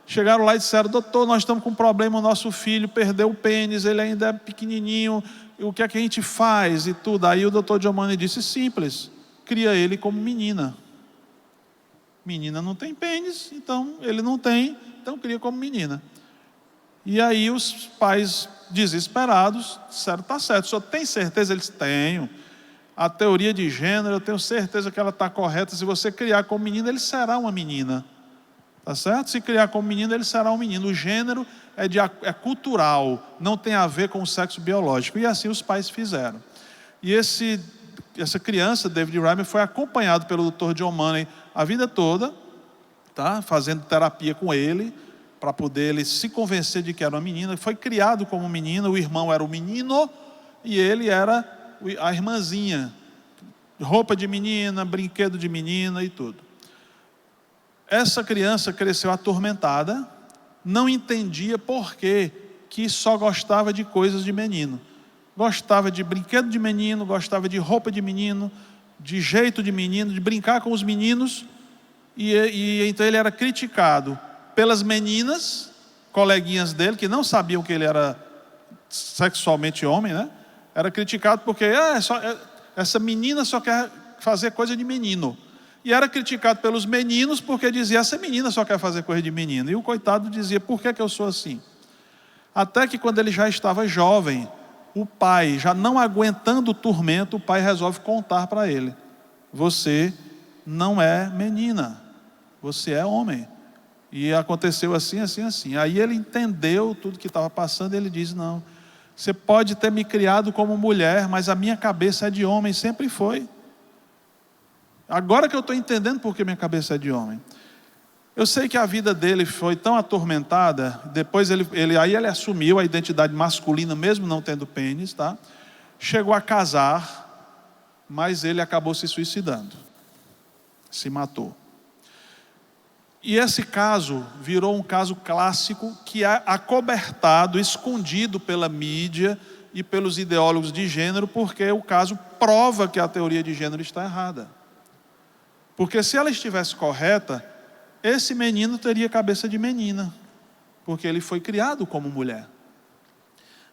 Chegaram lá e disseram: doutor, nós estamos com um problema, o nosso filho perdeu o pênis, ele ainda é pequenininho, o que é que a gente faz e tudo. Aí o Dr. John Money disse: simples, cria ele como menina. Menina não tem pênis, então ele não tem, então cria como menina. E aí os pais, desesperados, disseram: tá certo, o senhor tem certeza? Eles: tenho. A teoria de gênero, eu tenho certeza que ela está correta. Se você criar como menina, ele será uma menina. Tá certo? Se criar como menino, ele será um menino. O gênero é cultural, não tem a ver com o sexo biológico. E assim os pais fizeram. E essa criança, David Reimer, foi acompanhado pelo Dr. John Money a vida toda, tá? Fazendo terapia com ele, para poder ele se convencer de que era uma menina. Foi criado como menina, o irmão era o menino e ele era a irmãzinha. Roupa de menina, brinquedo de menina e tudo. Essa criança cresceu atormentada, não entendia por que só gostava de coisas de menino. Gostava de brinquedo de menino, gostava de roupa de menino, de jeito de menino, de brincar com os meninos. E então ele era criticado pelas meninas, coleguinhas dele, que não sabiam que ele era sexualmente homem, né? Era criticado porque essa menina só quer fazer coisa de menino. E era criticado pelos meninos porque dizia: essa menina só quer fazer coisa de menino. E o coitado dizia: por que eu sou assim? Até que quando ele já estava jovem, o pai, já não aguentando o tormento, o pai resolve contar para ele: você não é menina, você é homem. E aconteceu assim, assim, assim. Aí ele entendeu tudo que estava passando e ele diz: não, você pode ter me criado como mulher, mas a minha cabeça é de homem, sempre foi. Agora que eu estou entendendo por que minha cabeça é de homem. Eu sei que a vida dele foi tão atormentada, depois ele assumiu a identidade masculina, mesmo não tendo pênis, tá? Chegou a casar, mas ele acabou se suicidando. Se matou. E esse caso virou um caso clássico que é acobertado, escondido pela mídia e pelos ideólogos de gênero, porque o caso prova que a teoria de gênero está errada. Porque se ela estivesse correta, esse menino teria cabeça de menina, porque ele foi criado como mulher.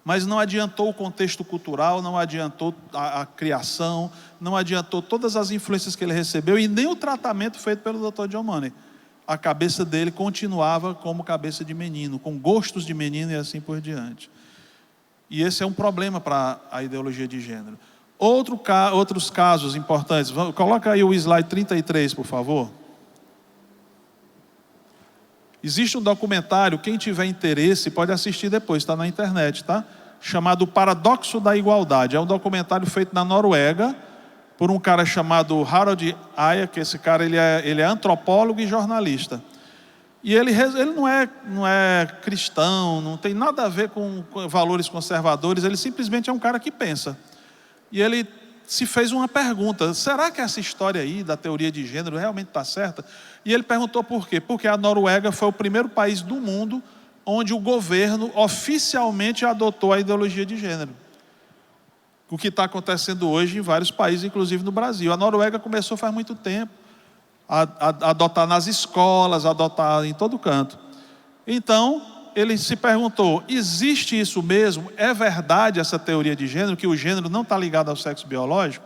Mas não adiantou o contexto cultural, não adiantou a criação, não adiantou todas as influências que ele recebeu e nem o tratamento feito pelo Dr. John Money. A cabeça dele continuava como cabeça de menino, com gostos de menino e assim por diante. E esse é um problema para a ideologia de gênero. Outros casos importantes. Coloca aí o slide 33, por favor. Existe um documentário, quem tiver interesse pode assistir depois, está na internet, tá? Chamado O Paradoxo da Igualdade. É um documentário feito na Noruega por um cara chamado Harald Eia, que esse cara ele é antropólogo e jornalista. E ele não é cristão, não tem nada a ver com valores conservadores, ele simplesmente é um cara que pensa. E ele se fez uma pergunta: será que essa história aí da teoria de gênero realmente está certa? E ele perguntou por quê? Porque a Noruega foi o primeiro país do mundo onde o governo oficialmente adotou a ideologia de gênero. O que está acontecendo hoje em vários países, inclusive no Brasil. A Noruega começou faz muito tempo a adotar nas escolas, a adotar em todo canto. Então, ele se perguntou: existe isso mesmo? É verdade essa teoria de gênero, que o gênero não está ligado ao sexo biológico?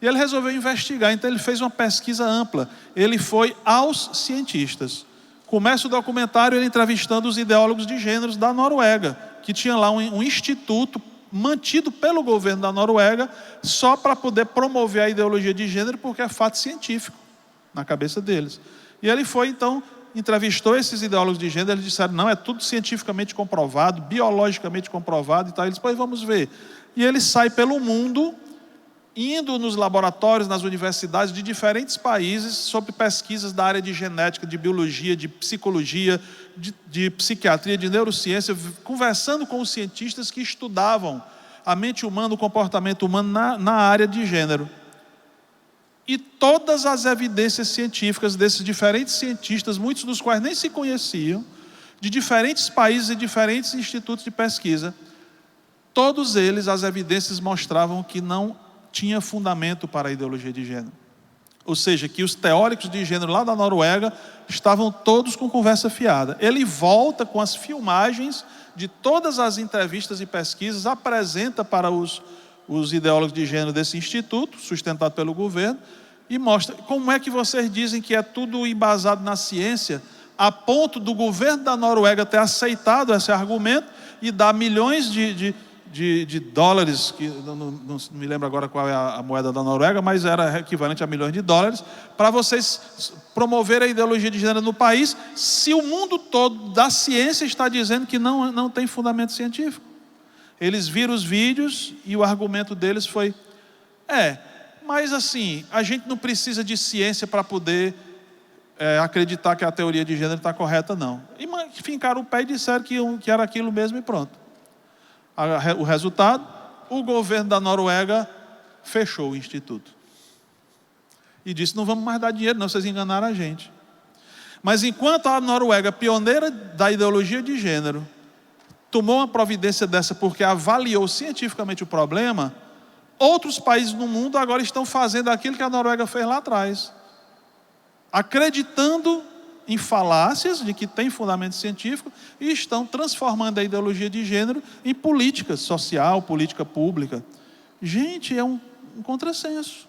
E ele resolveu investigar, então ele fez uma pesquisa ampla. Ele foi aos cientistas. Começa o documentário ele entrevistando os ideólogos de gêneros da Noruega, que tinha lá um instituto mantido pelo governo da Noruega só para poder promover a ideologia de gênero, porque é fato científico na cabeça deles. E ele foi, então, entrevistou esses ideólogos de gênero, eles disseram, não, é tudo cientificamente comprovado, biologicamente comprovado e tal. Eles, pois vamos ver. E ele sai pelo mundo, indo nos laboratórios, nas universidades de diferentes países, sobre pesquisas da área de genética, de biologia, de psicologia, de psiquiatria, de neurociência, conversando com os cientistas que estudavam a mente humana, o comportamento humano na área de gênero. E todas as evidências científicas desses diferentes cientistas, muitos dos quais nem se conheciam, de diferentes países e diferentes institutos de pesquisa, todos eles, as evidências mostravam que não tinha fundamento para a ideologia de gênero. Ou seja, que os teóricos de gênero lá da Noruega estavam todos com conversa fiada. Ele volta com as filmagens de todas as entrevistas e pesquisas, apresenta para os ideólogos de gênero desse instituto, sustentado pelo governo, e mostra como é que vocês dizem que é tudo embasado na ciência, a ponto do governo da Noruega ter aceitado esse argumento e dar milhões de dólares, que não me lembro agora qual é a moeda da Noruega, mas era equivalente a milhões de dólares, para vocês promoverem a ideologia de gênero no país, se o mundo todo da ciência está dizendo que não tem fundamento científico. Eles viram os vídeos e o argumento deles foi, mas assim, a gente não precisa de ciência para poder acreditar que a teoria de gênero está correta, não. E fincaram o pé e disseram que era aquilo mesmo e pronto. O resultado, o governo da Noruega fechou o instituto. E disse, não vamos mais dar dinheiro, não, vocês enganaram a gente. Mas enquanto a Noruega, pioneira da ideologia de gênero, tomou uma providência dessa porque avaliou cientificamente o problema, outros países no mundo agora estão fazendo aquilo que a Noruega fez lá atrás. Acreditando em falácias de que tem fundamento científico e estão transformando a ideologia de gênero em política social, política pública. Gente, é um contrassenso.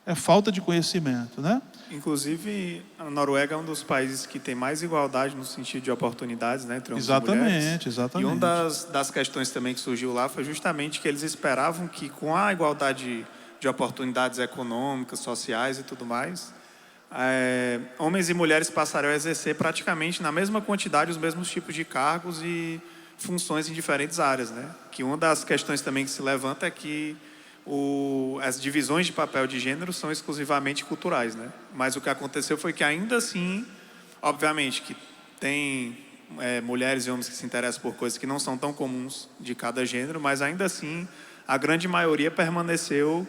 É falta de conhecimento, né? Inclusive, a Noruega é um dos países que tem mais igualdade no sentido de oportunidades, né, entre homens e mulheres. Exatamente. E uma das questões também que surgiu lá foi justamente que eles esperavam que com a igualdade de oportunidades econômicas, sociais e tudo mais, homens e mulheres passariam a exercer praticamente na mesma quantidade os mesmos tipos de cargos e funções em diferentes áreas, né? Que uma das questões também que se levanta é que as divisões de papel de gênero são exclusivamente culturais, né? Mas o que aconteceu foi que ainda assim, obviamente que tem mulheres e homens que se interessam por coisas que não são tão comuns de cada gênero, mas ainda assim a grande maioria permaneceu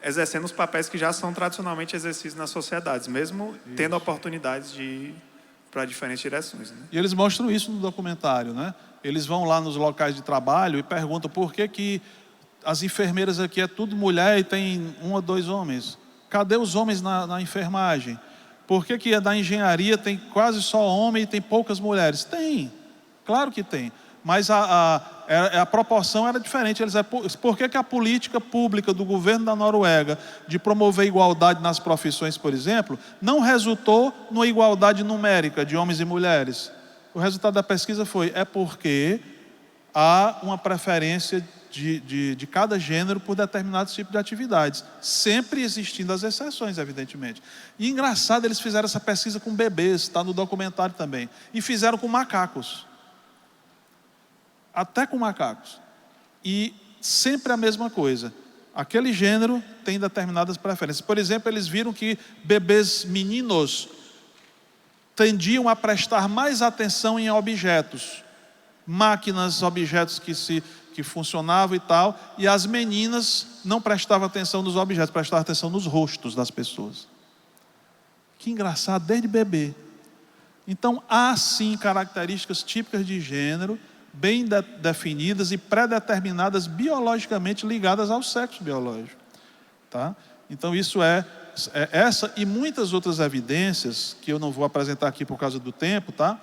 exercendo os papéis que já são tradicionalmente exercidos nas sociedades, mesmo tendo oportunidades de ir para diferentes direções, né? E eles mostram isso no documentário, né? Eles vão lá nos locais de trabalho e perguntam por que as enfermeiras aqui é tudo mulher e tem 1 ou 2 homens. Cadê os homens na enfermagem? Por que da engenharia tem quase só homem e tem poucas mulheres? Tem, claro que tem. Mas a proporção era diferente. Por que a política pública do governo da Noruega de promover igualdade nas profissões, por exemplo, não resultou numa igualdade numérica de homens e mulheres? O resultado da pesquisa foi, porque há uma preferência de cada gênero por determinados tipos de atividades, sempre existindo as exceções, evidentemente. E engraçado, eles fizeram essa pesquisa com bebês, está no documentário também, e fizeram com macacos. Até com macacos. E sempre a mesma coisa. Aquele gênero tem determinadas preferências. Por exemplo, eles viram que bebês meninos tendiam a prestar mais atenção em objetos, máquinas, objetos que funcionavam e tal, e as meninas não prestavam atenção nos objetos, prestavam atenção nos rostos das pessoas. Que engraçado, desde bebê. Então, há sim características típicas de gênero, bem definidas e pré-determinadas biologicamente ligadas ao sexo biológico, tá? Então isso essa e muitas outras evidências que eu não vou apresentar aqui por causa do tempo, tá?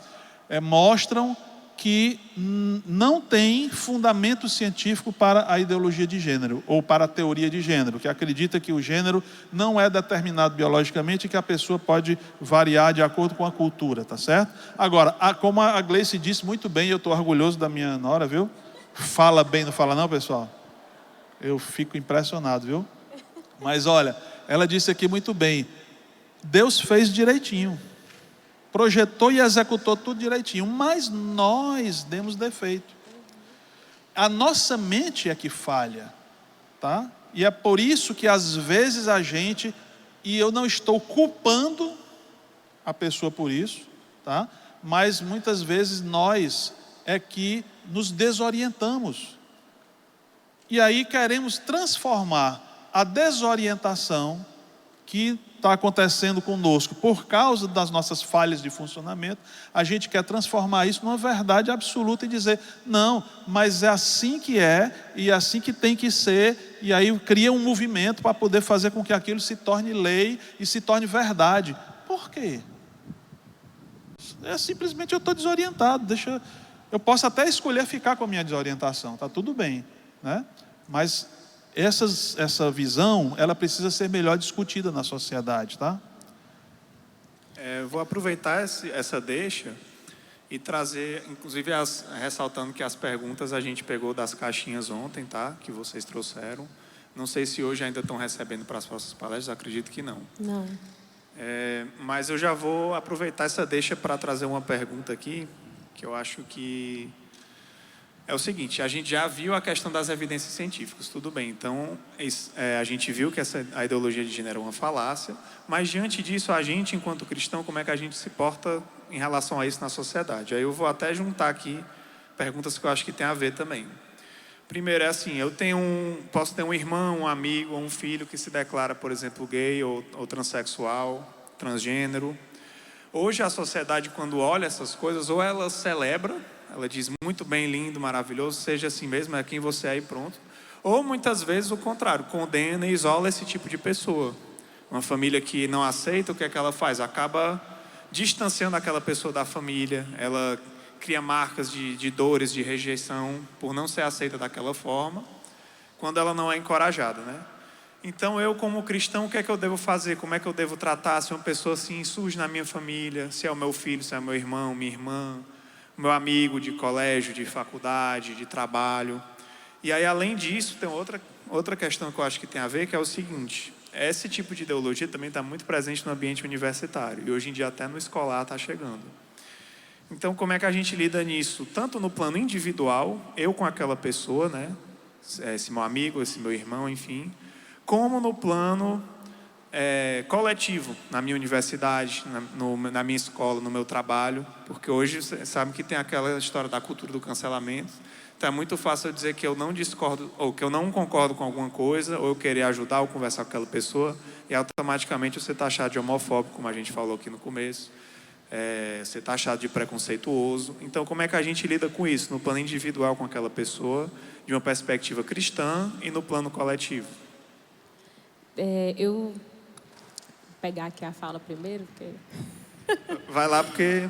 Mostram que não tem fundamento científico para a ideologia de gênero, ou para a teoria de gênero, que acredita que o gênero não é determinado biologicamente e que a pessoa pode variar de acordo com a cultura, tá certo? Agora, como a Gleice disse muito bem, eu estou orgulhoso da minha nora, viu? Fala bem, não fala não, pessoal? Eu fico impressionado, viu? Mas olha, ela disse aqui muito bem, Deus fez direitinho, projetou e executou tudo direitinho, mas nós demos defeito. A nossa mente é que falha, tá? E é por isso que às vezes a gente, e eu não estou culpando a pessoa por isso, tá? Mas muitas vezes nós é que nos desorientamos. E aí queremos transformar a desorientação que está acontecendo conosco por causa das nossas falhas de funcionamento, a gente quer transformar isso numa verdade absoluta e dizer, não, mas é assim que é, e é assim que tem que ser, e aí cria um movimento para poder fazer com que aquilo se torne lei e se torne verdade. Por quê? Simplesmente eu estou desorientado, eu posso até escolher ficar com a minha desorientação, está tudo bem, né? Mas essa visão, ela precisa ser melhor discutida na sociedade, tá? Eu vou aproveitar essa deixa e trazer, inclusive ressaltando que as perguntas a gente pegou das caixinhas ontem, tá? Que vocês trouxeram. Não sei se hoje ainda estão recebendo para as próximas palestras, acredito que não. Não. Mas eu já vou aproveitar essa deixa para trazer uma pergunta aqui, que eu acho que é o seguinte, a gente já viu a questão das evidências científicas, tudo bem, então a gente viu que a ideologia de gênero é uma falácia, mas diante disso, a gente, enquanto cristão, como é que a gente se porta em relação a isso na sociedade? Aí eu vou até juntar aqui perguntas que eu acho que tem a ver também. Primeiro é assim, posso ter um irmão, um amigo, ou um filho que se declara, por exemplo, gay ou transexual, transgênero. Hoje a sociedade, quando olha essas coisas, ou ela celebra, ela diz muito bem, lindo, maravilhoso, seja assim mesmo, é quem você é e pronto. Ou muitas vezes o contrário, condena e isola esse tipo de pessoa. Uma família que não aceita, o que é que ela faz? Acaba distanciando aquela pessoa da família, ela cria marcas de dores, de rejeição, por não ser aceita daquela forma, quando ela não é encorajada, né? Então eu, como cristão, o que é que eu devo fazer? Como é que eu devo tratar se uma pessoa assim surge na minha família, se é o meu filho, se é o meu irmão, minha irmã, meu amigo de colégio, de faculdade, de trabalho. E aí, além disso, tem outra questão que eu acho que tem a ver, que é o seguinte, esse tipo de ideologia também está muito presente no ambiente universitário, e hoje em dia até no escolar está chegando. Então, como é que a gente lida nisso? Tanto no plano individual, eu com aquela pessoa, né? Esse meu amigo, esse meu irmão, enfim, como no plano coletivo, na minha universidade, na minha escola, no meu trabalho, porque hoje, você sabe que tem aquela história da cultura do cancelamento, então é muito fácil eu dizer que eu não discordo, ou que eu não concordo com alguma coisa, ou eu querer ajudar ou conversar com aquela pessoa, e automaticamente você está achado de homofóbico, como a gente falou aqui no começo, você está achado de preconceituoso. Então, como é que a gente lida com isso, no plano individual com aquela pessoa, de uma perspectiva cristã, e no plano coletivo? Eu pegar aqui a fala primeiro, porque... Vai lá, porque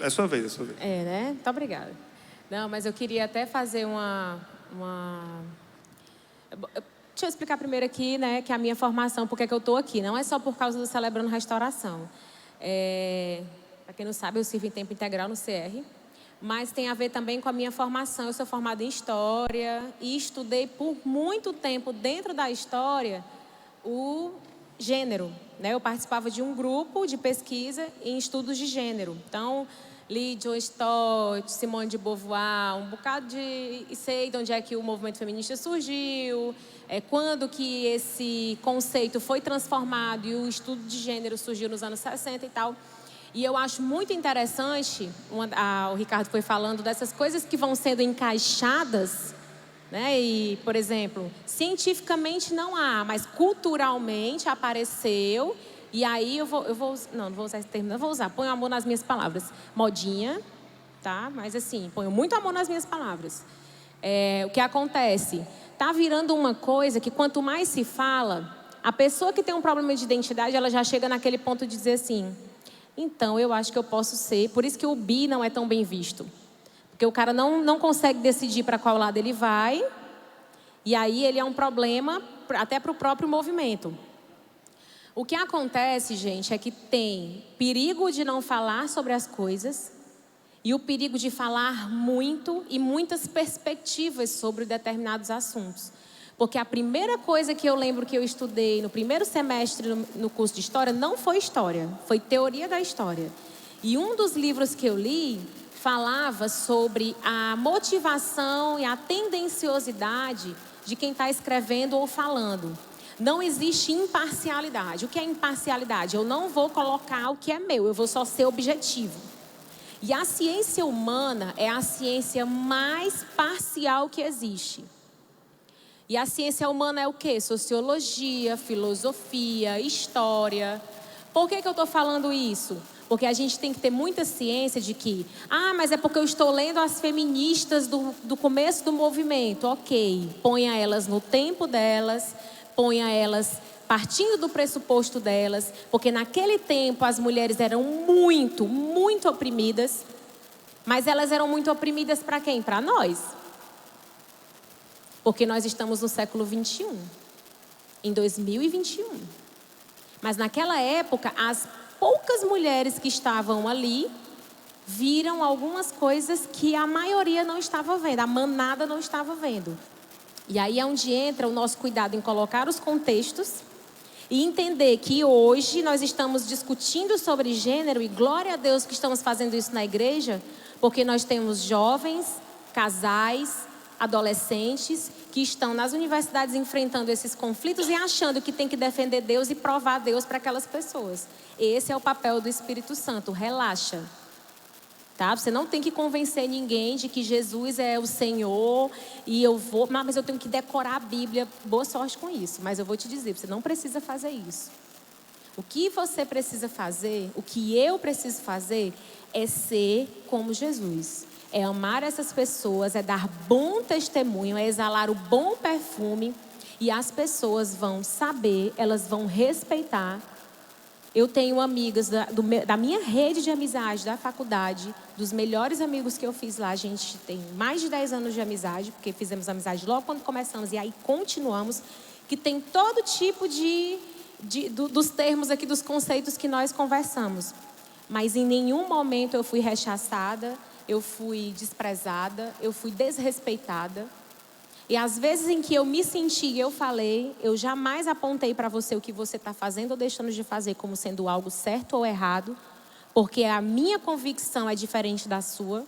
é sua vez, é sua vez. né? Muito obrigada. Não, mas eu queria até fazer Deixa eu explicar primeiro aqui, né, que a minha formação, porque é que eu estou aqui, não é só por causa do Celebrando Restauração. Para quem não sabe, eu sirvo em tempo integral no CR, mas tem a ver também com a minha formação. Eu sou formada em História e estudei por muito tempo dentro da História o gênero, né? Eu participava de um grupo de pesquisa em estudos de gênero. Então, li John Stott, Simone de Beauvoir, um bocado de... E sei de onde é que o movimento feminista surgiu, quando que esse conceito foi transformado e o estudo de gênero surgiu nos anos 60 e tal. E eu acho muito interessante, o Ricardo foi falando dessas coisas que vão sendo encaixadas, né? E, por exemplo, cientificamente não há, mas culturalmente apareceu. E aí não vou usar esse termo, não vou usar, ponho amor nas minhas palavras. Modinha, tá? Mas assim, ponho muito amor nas minhas palavras. O que acontece? Tá virando uma coisa que quanto mais se fala, a pessoa que tem um problema de identidade, ela já chega naquele ponto de dizer assim, então eu acho que eu posso ser, por isso que o bi não é tão bem visto. Porque o cara não consegue decidir para qual lado ele vai. E aí ele é um problema até para o próprio movimento. O que acontece, gente, é que tem perigo de não falar sobre as coisas e o perigo de falar muito e muitas perspectivas sobre determinados assuntos. Porque a primeira coisa que eu lembro que eu estudei no primeiro semestre no curso de História não foi História, foi Teoria da História. E um dos livros que eu li falava sobre a motivação e a tendenciosidade de quem está escrevendo ou falando. Não existe imparcialidade. O que é imparcialidade? Eu não vou colocar o que é meu, eu vou só ser objetivo. E a ciência humana é a ciência mais parcial que existe. E a ciência humana é o quê? Sociologia, filosofia, história. Por que eu estou falando isso? Porque a gente tem que ter muita ciência de que... mas é porque eu estou lendo as feministas do começo do movimento. Ok, ponha elas no tempo delas, ponha elas partindo do pressuposto delas. Porque naquele tempo as mulheres eram muito, muito oprimidas. Mas elas eram muito oprimidas para quem? Para nós. Porque nós estamos no século 21, em 2021. Mas naquela época, as poucas mulheres que estavam ali viram algumas coisas que a maioria não estava vendo, a manada não estava vendo. E aí é onde entra o nosso cuidado em colocar os contextos e entender que hoje nós estamos discutindo sobre gênero e glória a Deus que estamos fazendo isso na igreja, porque nós temos jovens, casais, adolescentes que estão nas universidades enfrentando esses conflitos e achando que tem que defender Deus e provar Deus para aquelas pessoas. Esse é o papel do Espírito Santo. Relaxa. Tá? Você não tem que convencer ninguém de que Jesus é o Senhor e eu vou... mas eu tenho que decorar a Bíblia. Boa sorte com isso. Mas eu vou te dizer, você não precisa fazer isso. O que você precisa fazer, o que eu preciso fazer é ser como Jesus. É amar essas pessoas, é dar bom testemunho, é exalar o bom perfume. E as pessoas vão saber, elas vão respeitar. Eu tenho amigas da minha rede de amizade da faculdade, dos melhores amigos que eu fiz lá. A gente tem mais de 10 anos de amizade, porque fizemos amizade logo quando começamos e aí continuamos. Que tem todo tipo dos termos aqui, dos conceitos que nós conversamos. Mas em nenhum momento eu fui rechaçada, eu fui desprezada, eu fui desrespeitada. E às vezes em que eu me senti, eu falei, eu jamais apontei para você o que você está fazendo ou deixando de fazer como sendo algo certo ou errado, porque a minha convicção é diferente da sua.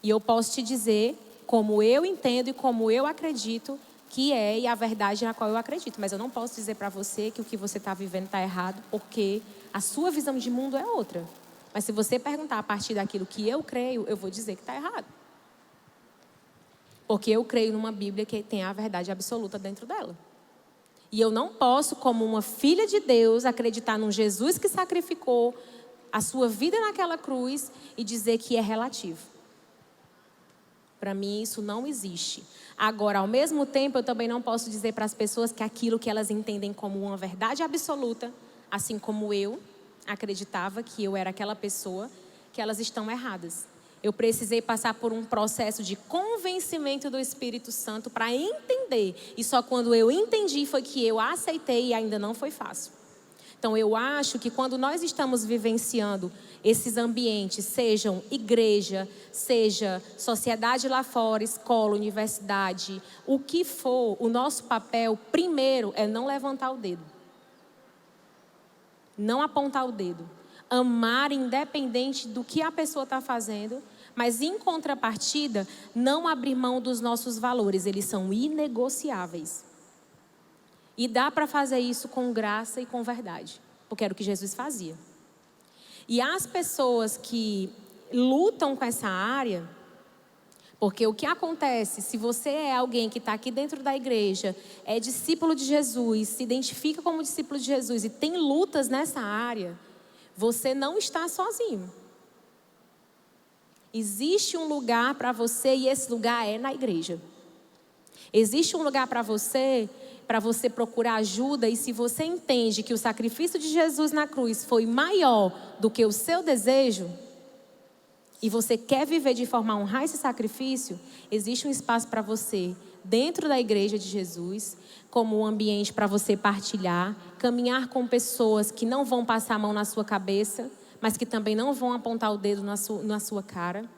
E eu posso te dizer como eu entendo e como eu acredito que é e a verdade na qual eu acredito. Mas eu não posso dizer para você que o que você está vivendo está errado, porque a sua visão de mundo é outra. Mas se você perguntar a partir daquilo que eu creio, eu vou dizer que está errado. Porque eu creio numa Bíblia que tem a verdade absoluta dentro dela. E eu não posso, como uma filha de Deus, acreditar num Jesus que sacrificou a sua vida naquela cruz e dizer que é relativo. Para mim, isso não existe. Agora, ao mesmo tempo, eu também não posso dizer para as pessoas que aquilo que elas entendem como uma verdade absoluta, assim como eu acreditava que eu era aquela pessoa, que elas estão erradas. Eu precisei passar por um processo de convencimento do Espírito Santo para entender. E só quando eu entendi foi que eu aceitei e ainda não foi fácil. Então eu acho que quando nós estamos vivenciando esses ambientes, sejam igreja, seja sociedade lá fora, escola, universidade, o que for, o nosso papel primeiro é não levantar o dedo. Não apontar o dedo. Amar independente do que a pessoa está fazendo, mas em contrapartida, não abrir mão dos nossos valores. Eles são inegociáveis. E dá para fazer isso com graça e com verdade, porque era o que Jesus fazia. E as pessoas que lutam com essa área, porque o que acontece, se você é alguém que está aqui dentro da igreja, é discípulo de Jesus, se identifica como discípulo de Jesus e tem lutas nessa área, você não está sozinho. Existe um lugar para você e esse lugar é na igreja. Existe um lugar para você procurar ajuda, e se você entende que o sacrifício de Jesus na cruz foi maior do que o seu desejo, e você quer viver de forma a honrar esse sacrifício, existe um espaço para você dentro da igreja de Jesus, como um ambiente para você partilhar, caminhar com pessoas que não vão passar a mão na sua cabeça, mas que também não vão apontar o dedo na sua cara.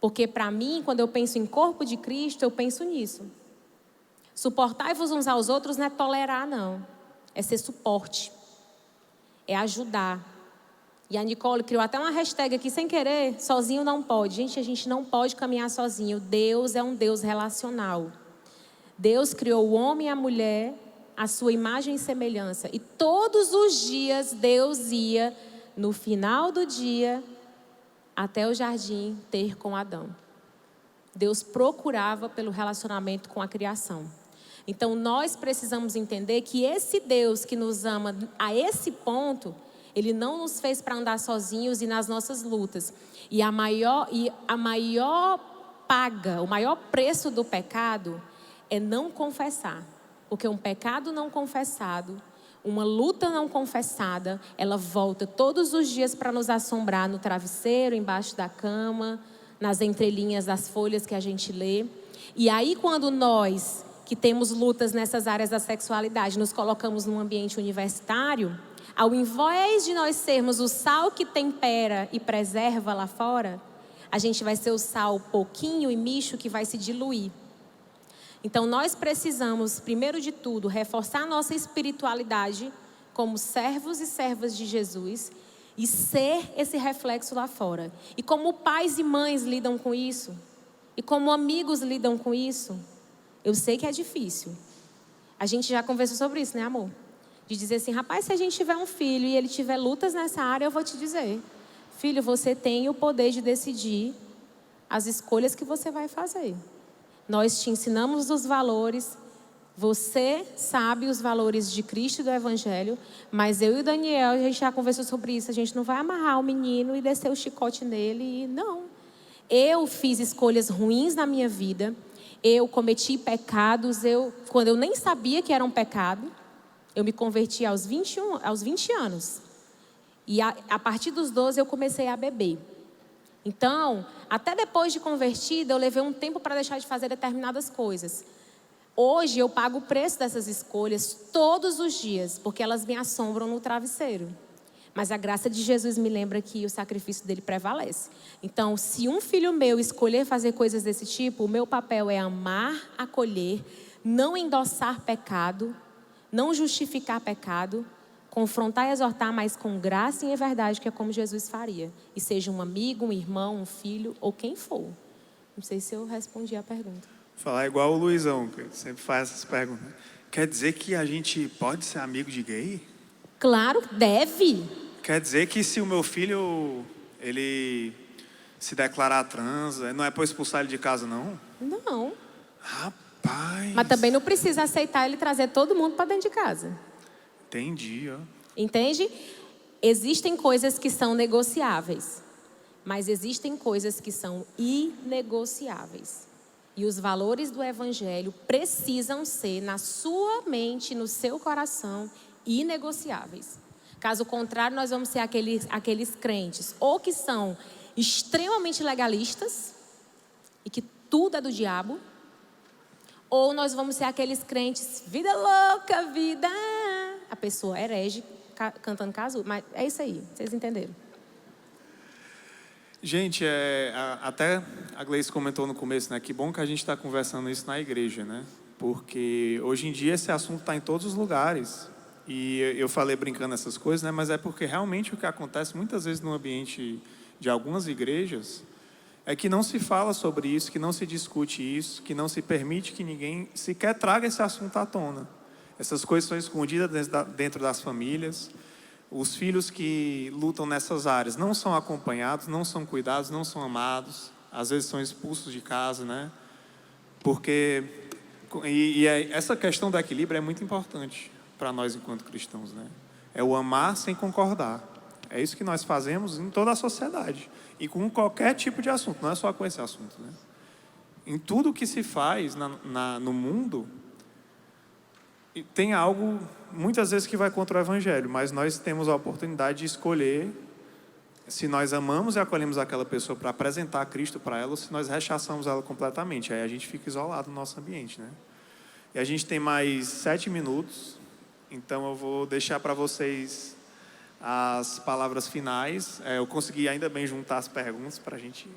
Porque para mim, quando eu penso em corpo de Cristo, eu penso nisso. Suportai-vos uns aos outros não é tolerar, não. É ser suporte. É ajudar. E a Nicole criou até uma hashtag aqui sem querer, sozinho não pode. Gente, a gente não pode caminhar sozinho. Deus é um Deus relacional. Deus criou o homem e a mulher à sua imagem e semelhança. E todos os dias Deus ia, no final do dia, até o jardim ter com Adão. Deus procurava pelo relacionamento com a criação. Então nós precisamos entender que esse Deus que nos ama a esse ponto, Ele não nos fez para andar sozinhos e nas nossas lutas. E a maior paga, o maior preço do pecado é não confessar. Porque um pecado não confessado, uma luta não confessada, ela volta todos os dias para nos assombrar no travesseiro, embaixo da cama, nas entrelinhas das folhas que a gente lê. E aí quando nós, que temos lutas nessas áreas da sexualidade, nos colocamos num ambiente universitário, ao invés de nós sermos o sal que tempera e preserva lá fora, a gente vai ser o sal pouquinho e misto que vai se diluir. Então nós precisamos, primeiro de tudo, reforçar a nossa espiritualidade como servos e servas de Jesus e ser esse reflexo lá fora. E como pais e mães lidam com isso, e como amigos lidam com isso, eu sei que é difícil. A gente já conversou sobre isso, né, amor? De dizer assim, rapaz, se a gente tiver um filho e ele tiver lutas nessa área, eu vou te dizer, filho, você tem o poder de decidir as escolhas que você vai fazer. Nós te ensinamos os valores, você sabe os valores de Cristo e do Evangelho, mas eu e o Daniel, a gente já conversou sobre isso, a gente não vai amarrar o menino e descer o chicote nele, não. Eu fiz escolhas ruins na minha vida, eu cometi pecados, quando eu nem sabia que era um pecado, eu me converti aos 20 anos. E a partir dos 12 eu comecei a beber. Então, até depois de convertida, eu levei um tempo para deixar de fazer determinadas coisas. Hoje eu pago o preço dessas escolhas todos os dias, porque elas me assombram no travesseiro. Mas a graça de Jesus me lembra que o sacrifício dele prevalece. Então, se um filho meu escolher fazer coisas desse tipo, o meu papel é amar, acolher, não endossar pecado, não justificar pecado, confrontar e exortar, mas com graça e em verdade, que é como Jesus faria. E seja um amigo, um irmão, um filho ou quem for. Não sei se eu respondi a pergunta. Falar igual o Luizão, que sempre faz essas perguntas. Quer dizer que a gente pode ser amigo de gay? Claro, deve. Quer dizer que se o meu filho, ele se declarar trans, não é para expulsar ele de casa, não? Não. Rapaz. Mas também não precisa aceitar ele trazer todo mundo para dentro de casa. Entendi, ó. Entende? Existem coisas que são negociáveis, mas existem coisas que são inegociáveis. E os valores do Evangelho precisam ser, na sua mente, no seu coração, inegociáveis. Caso contrário, nós vamos ser aqueles crentes, ou que são extremamente legalistas, e que tudo é do diabo, ou nós vamos ser aqueles crentes, vida louca, vida... A pessoa herege cantando casulo. Mas é isso aí, vocês entenderam. Gente, até a Gleice comentou no começo, né? Que bom que a gente está conversando isso na igreja, né? Porque hoje em dia esse assunto está em todos os lugares. E eu falei brincando essas coisas, né? Mas é porque realmente o que acontece muitas vezes no ambiente de algumas igrejas é que não se fala sobre isso, que não se discute isso, que não se permite que ninguém sequer traga esse assunto à tona. Essas coisas são escondidas dentro das famílias. Os filhos que lutam nessas áreas não são acompanhados, não são cuidados, não são amados. Às vezes são expulsos de casa, né? Porque... essa questão do equilíbrio é muito importante para nós enquanto cristãos, né? É o amar sem concordar. É isso que nós fazemos em toda a sociedade. E com qualquer tipo de assunto, não é só com esse assunto, né? Em tudo que se faz no mundo... tem algo, muitas vezes, que vai contra o Evangelho, mas nós temos a oportunidade de escolher se nós amamos e acolhemos aquela pessoa para apresentar Cristo para ela, ou se nós rechaçamos ela completamente. Aí a gente fica isolado no nosso ambiente, né? E a gente tem mais 7 minutos, então eu vou deixar para vocês as palavras finais. Eu consegui ainda bem juntar as perguntas para a gente...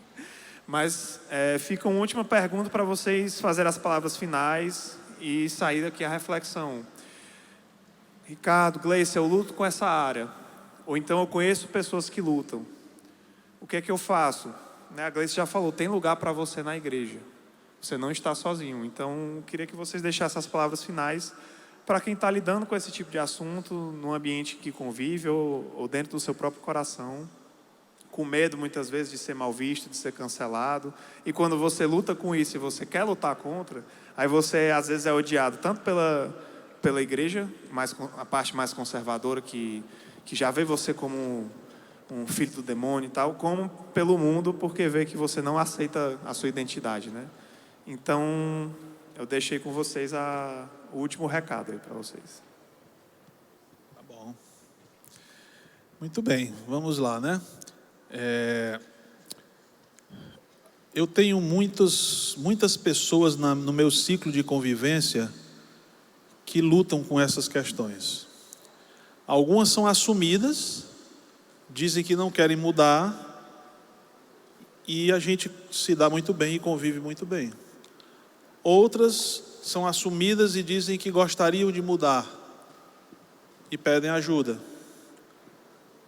Mas fica uma última pergunta para vocês fazerem as palavras finais e sair daqui a reflexão. Ricardo, Gleice, eu luto com essa área. Ou então eu conheço pessoas que lutam. O que é que eu faço? A Gleice já falou, tem lugar para você na igreja. Você não está sozinho. Então, eu queria que vocês deixassem as palavras finais para quem está lidando com esse tipo de assunto, num ambiente que convive ou dentro do seu próprio coração, com medo muitas vezes de ser mal visto, de ser cancelado. E quando você luta com isso e você quer lutar contra, aí você às vezes é odiado tanto pela igreja, a parte mais conservadora que já vê você como um filho do demônio e tal, como pelo mundo, porque vê que você não aceita a sua identidade, né? Então, eu deixei com vocês o último recado aí para vocês. Tá bom. Muito bem, vamos lá, né? Eu tenho muitas pessoas no meu ciclo de convivência que lutam com essas questões. Algumas são assumidas, dizem que não querem mudar, e a gente se dá muito bem e convive muito bem. Outras são assumidas e dizem que gostariam de mudar e pedem ajuda.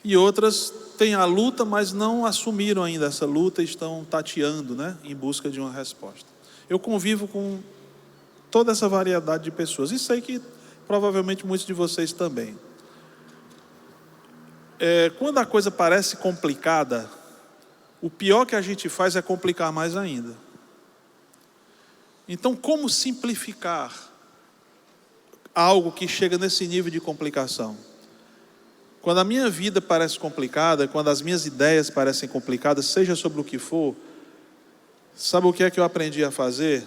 E outras têm a luta, mas não assumiram ainda essa luta e estão tateando, né, em busca de uma resposta. Eu convivo com toda essa variedade de pessoas e sei que provavelmente muitos de vocês também. Quando a coisa parece complicada, o pior que a gente faz é complicar mais ainda. Então, como simplificar algo que chega nesse nível de complicação? Quando a minha vida parece complicada, quando as minhas ideias parecem complicadas, seja sobre o que for, sabe o que é que eu aprendi a fazer?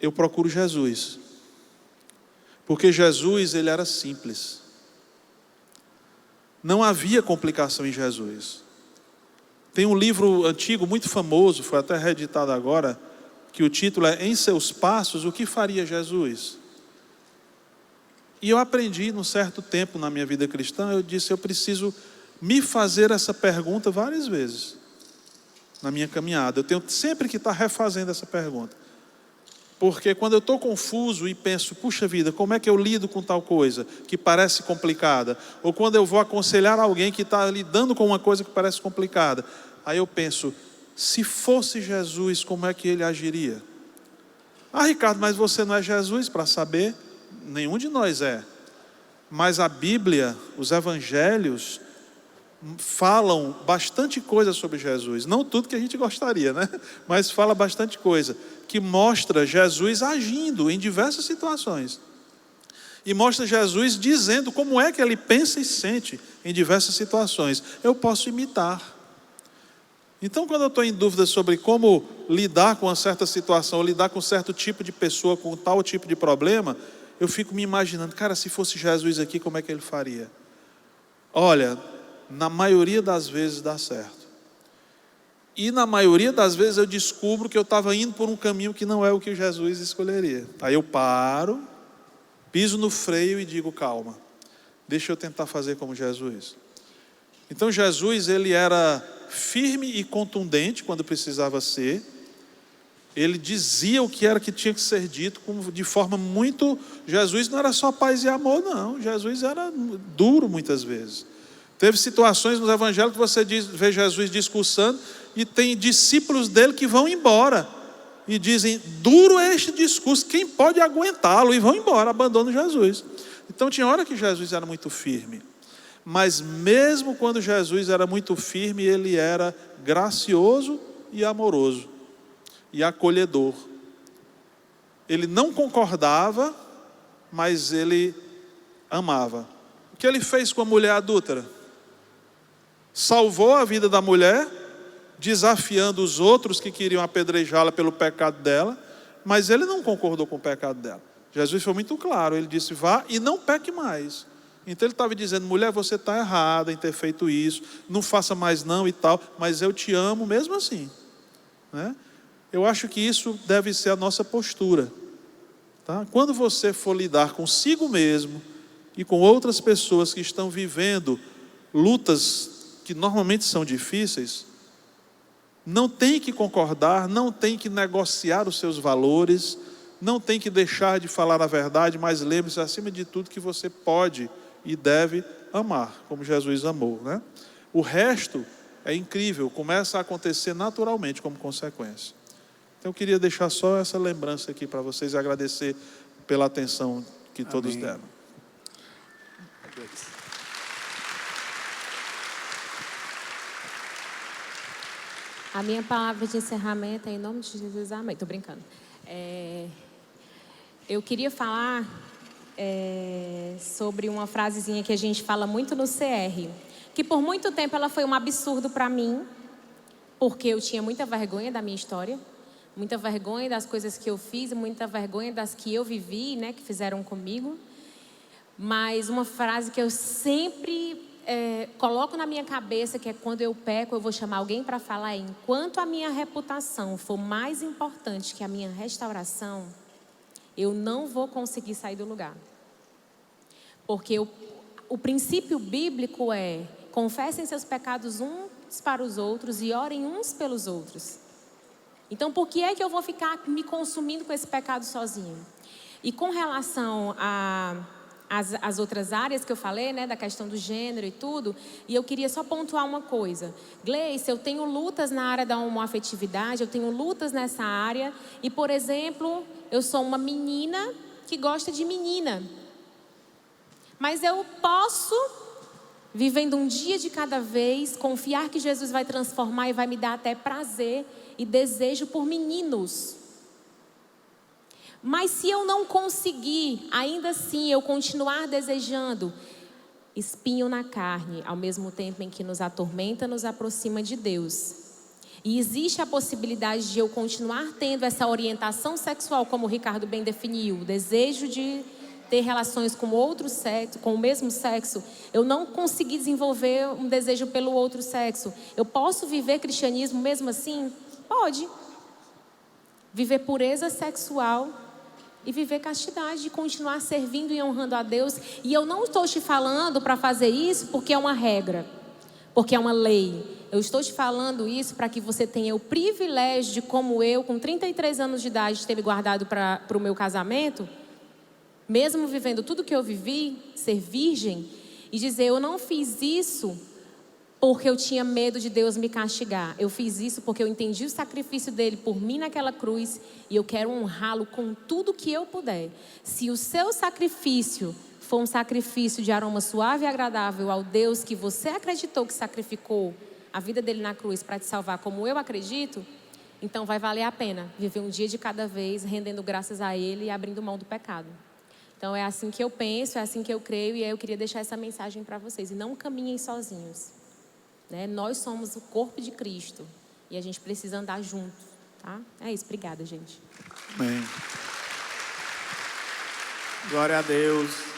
Eu procuro Jesus. Porque Jesus, ele era simples. Não havia complicação em Jesus. Tem um livro antigo, muito famoso, foi até reeditado agora, que o título é Em Seus Passos, o que faria Jesus? E eu aprendi, num certo tempo na minha vida cristã, eu disse, eu preciso me fazer essa pergunta várias vezes na minha caminhada. Eu tenho sempre que estar refazendo essa pergunta. Porque quando eu estou confuso e penso, puxa vida, como é que eu lido com tal coisa que parece complicada? Ou quando eu vou aconselhar alguém que está lidando com uma coisa que parece complicada, aí eu penso, se fosse Jesus, como é que ele agiria? Ah, Ricardo, mas você não é Jesus para saber? Nenhum de nós é. Mas a Bíblia, os evangelhos, falam bastante coisa sobre Jesus. Não tudo que a gente gostaria, né? Mas fala bastante coisa. Que mostra Jesus agindo em diversas situações. E mostra Jesus dizendo como é que ele pensa e sente em diversas situações. Eu posso imitar. Então, quando eu estou em dúvida sobre como lidar com uma certa situação, ou lidar com um certo tipo de pessoa, com tal tipo de problema, eu fico me imaginando, cara, se fosse Jesus aqui, como é que ele faria? Olha, na maioria das vezes dá certo. E na maioria das vezes eu descubro que eu estava indo por um caminho que não é o que Jesus escolheria. Aí eu paro, piso no freio e digo, calma, deixa eu tentar fazer como Jesus. Então Jesus, ele era firme e contundente quando precisava ser. Ele dizia o que era que tinha que ser dito de forma muito... Jesus não era só paz e amor, não. Jesus era duro muitas vezes. Teve situações nos evangelhos que você vê Jesus discursando e tem discípulos dele que vão embora. E dizem, duro é este discurso, quem pode aguentá-lo? E vão embora, abandonam Jesus. Então tinha hora que Jesus era muito firme. Mas mesmo quando Jesus era muito firme, ele era gracioso e amoroso. E acolhedor. Ele não concordava, mas ele amava. O que ele fez com a mulher adúltera? Salvou a vida da mulher, desafiando os outros que queriam apedrejá-la pelo pecado dela, mas ele não concordou com o pecado dela. Jesus foi muito claro, ele disse, vá e não peque mais. Então ele estava dizendo, mulher, você está errada em ter feito isso, não faça mais não e tal, mas eu te amo mesmo assim, né? Eu acho que isso deve ser a nossa postura, tá? Quando você for lidar consigo mesmo e com outras pessoas que estão vivendo lutas que normalmente são difíceis, não tem que concordar, não tem que negociar os seus valores, não tem que deixar de falar a verdade, mas lembre-se, acima de tudo, que você pode e deve amar, como Jesus amou, né? O resto é incrível, começa a acontecer naturalmente como consequência. Então eu queria deixar só essa lembrança aqui para vocês e agradecer pela atenção que todos deram. A minha palavra de encerramento é em nome de Jesus, amém. Estou brincando. Eu queria falar sobre uma frasezinha que a gente fala muito no CR, que por muito tempo ela foi um absurdo para mim, porque eu tinha muita vergonha da minha história, muita vergonha das coisas que eu fiz, muita vergonha das que eu vivi, né, que fizeram comigo. Mas uma frase que eu sempre coloco na minha cabeça, que é quando eu peco, eu vou chamar alguém para falar, enquanto a minha reputação for mais importante que a minha restauração, eu não vou conseguir sair do lugar. Porque o princípio bíblico é: confessem seus pecados uns para os outros e orem uns pelos outros. Então, por que é que eu vou ficar me consumindo com esse pecado sozinho? E com relação às outras áreas que eu falei, né, da questão do gênero e tudo, e eu queria só pontuar uma coisa. Gleice, eu tenho lutas na área da homoafetividade, eu tenho lutas nessa área, e, por exemplo, eu sou uma menina que gosta de menina. Mas eu posso, vivendo um dia de cada vez, confiar que Jesus vai transformar e vai me dar até prazer e desejo por meninos. Mas se eu não conseguir, ainda assim, eu continuar desejando, espinho na carne, ao mesmo tempo em que nos atormenta, nos aproxima de Deus. E existe a possibilidade de eu continuar tendo essa orientação sexual, como o Ricardo bem definiu, o desejo de ter relações com outro sexo, com o mesmo sexo. Eu não consegui desenvolver um desejo pelo outro sexo. Eu posso viver cristianismo mesmo assim? Pode. Viver pureza sexual e viver castidade, e continuar servindo e honrando a Deus. E eu não estou te falando para fazer isso porque é uma regra, porque é uma lei. Eu estou te falando isso para que você tenha o privilégio de, como eu, com 33 anos de idade, ter me guardado para o meu casamento, mesmo vivendo tudo que eu vivi, ser virgem, e dizer: eu não fiz isso porque eu tinha medo de Deus me castigar. Eu fiz isso porque eu entendi o sacrifício dele por mim naquela cruz e eu quero honrá-lo com tudo que eu puder. Se o seu sacrifício for um sacrifício de aroma suave e agradável ao Deus que você acreditou que sacrificou a vida dele na cruz para te salvar, como eu acredito, então vai valer a pena viver um dia de cada vez, rendendo graças a ele e abrindo mão do pecado. Então é assim que eu penso, é assim que eu creio, e aí eu queria deixar essa mensagem para vocês. E não caminhem sozinhos. Né? Nós somos o corpo de Cristo e a gente precisa andar junto, tá? É isso, obrigada, gente. Amém. Glória a Deus.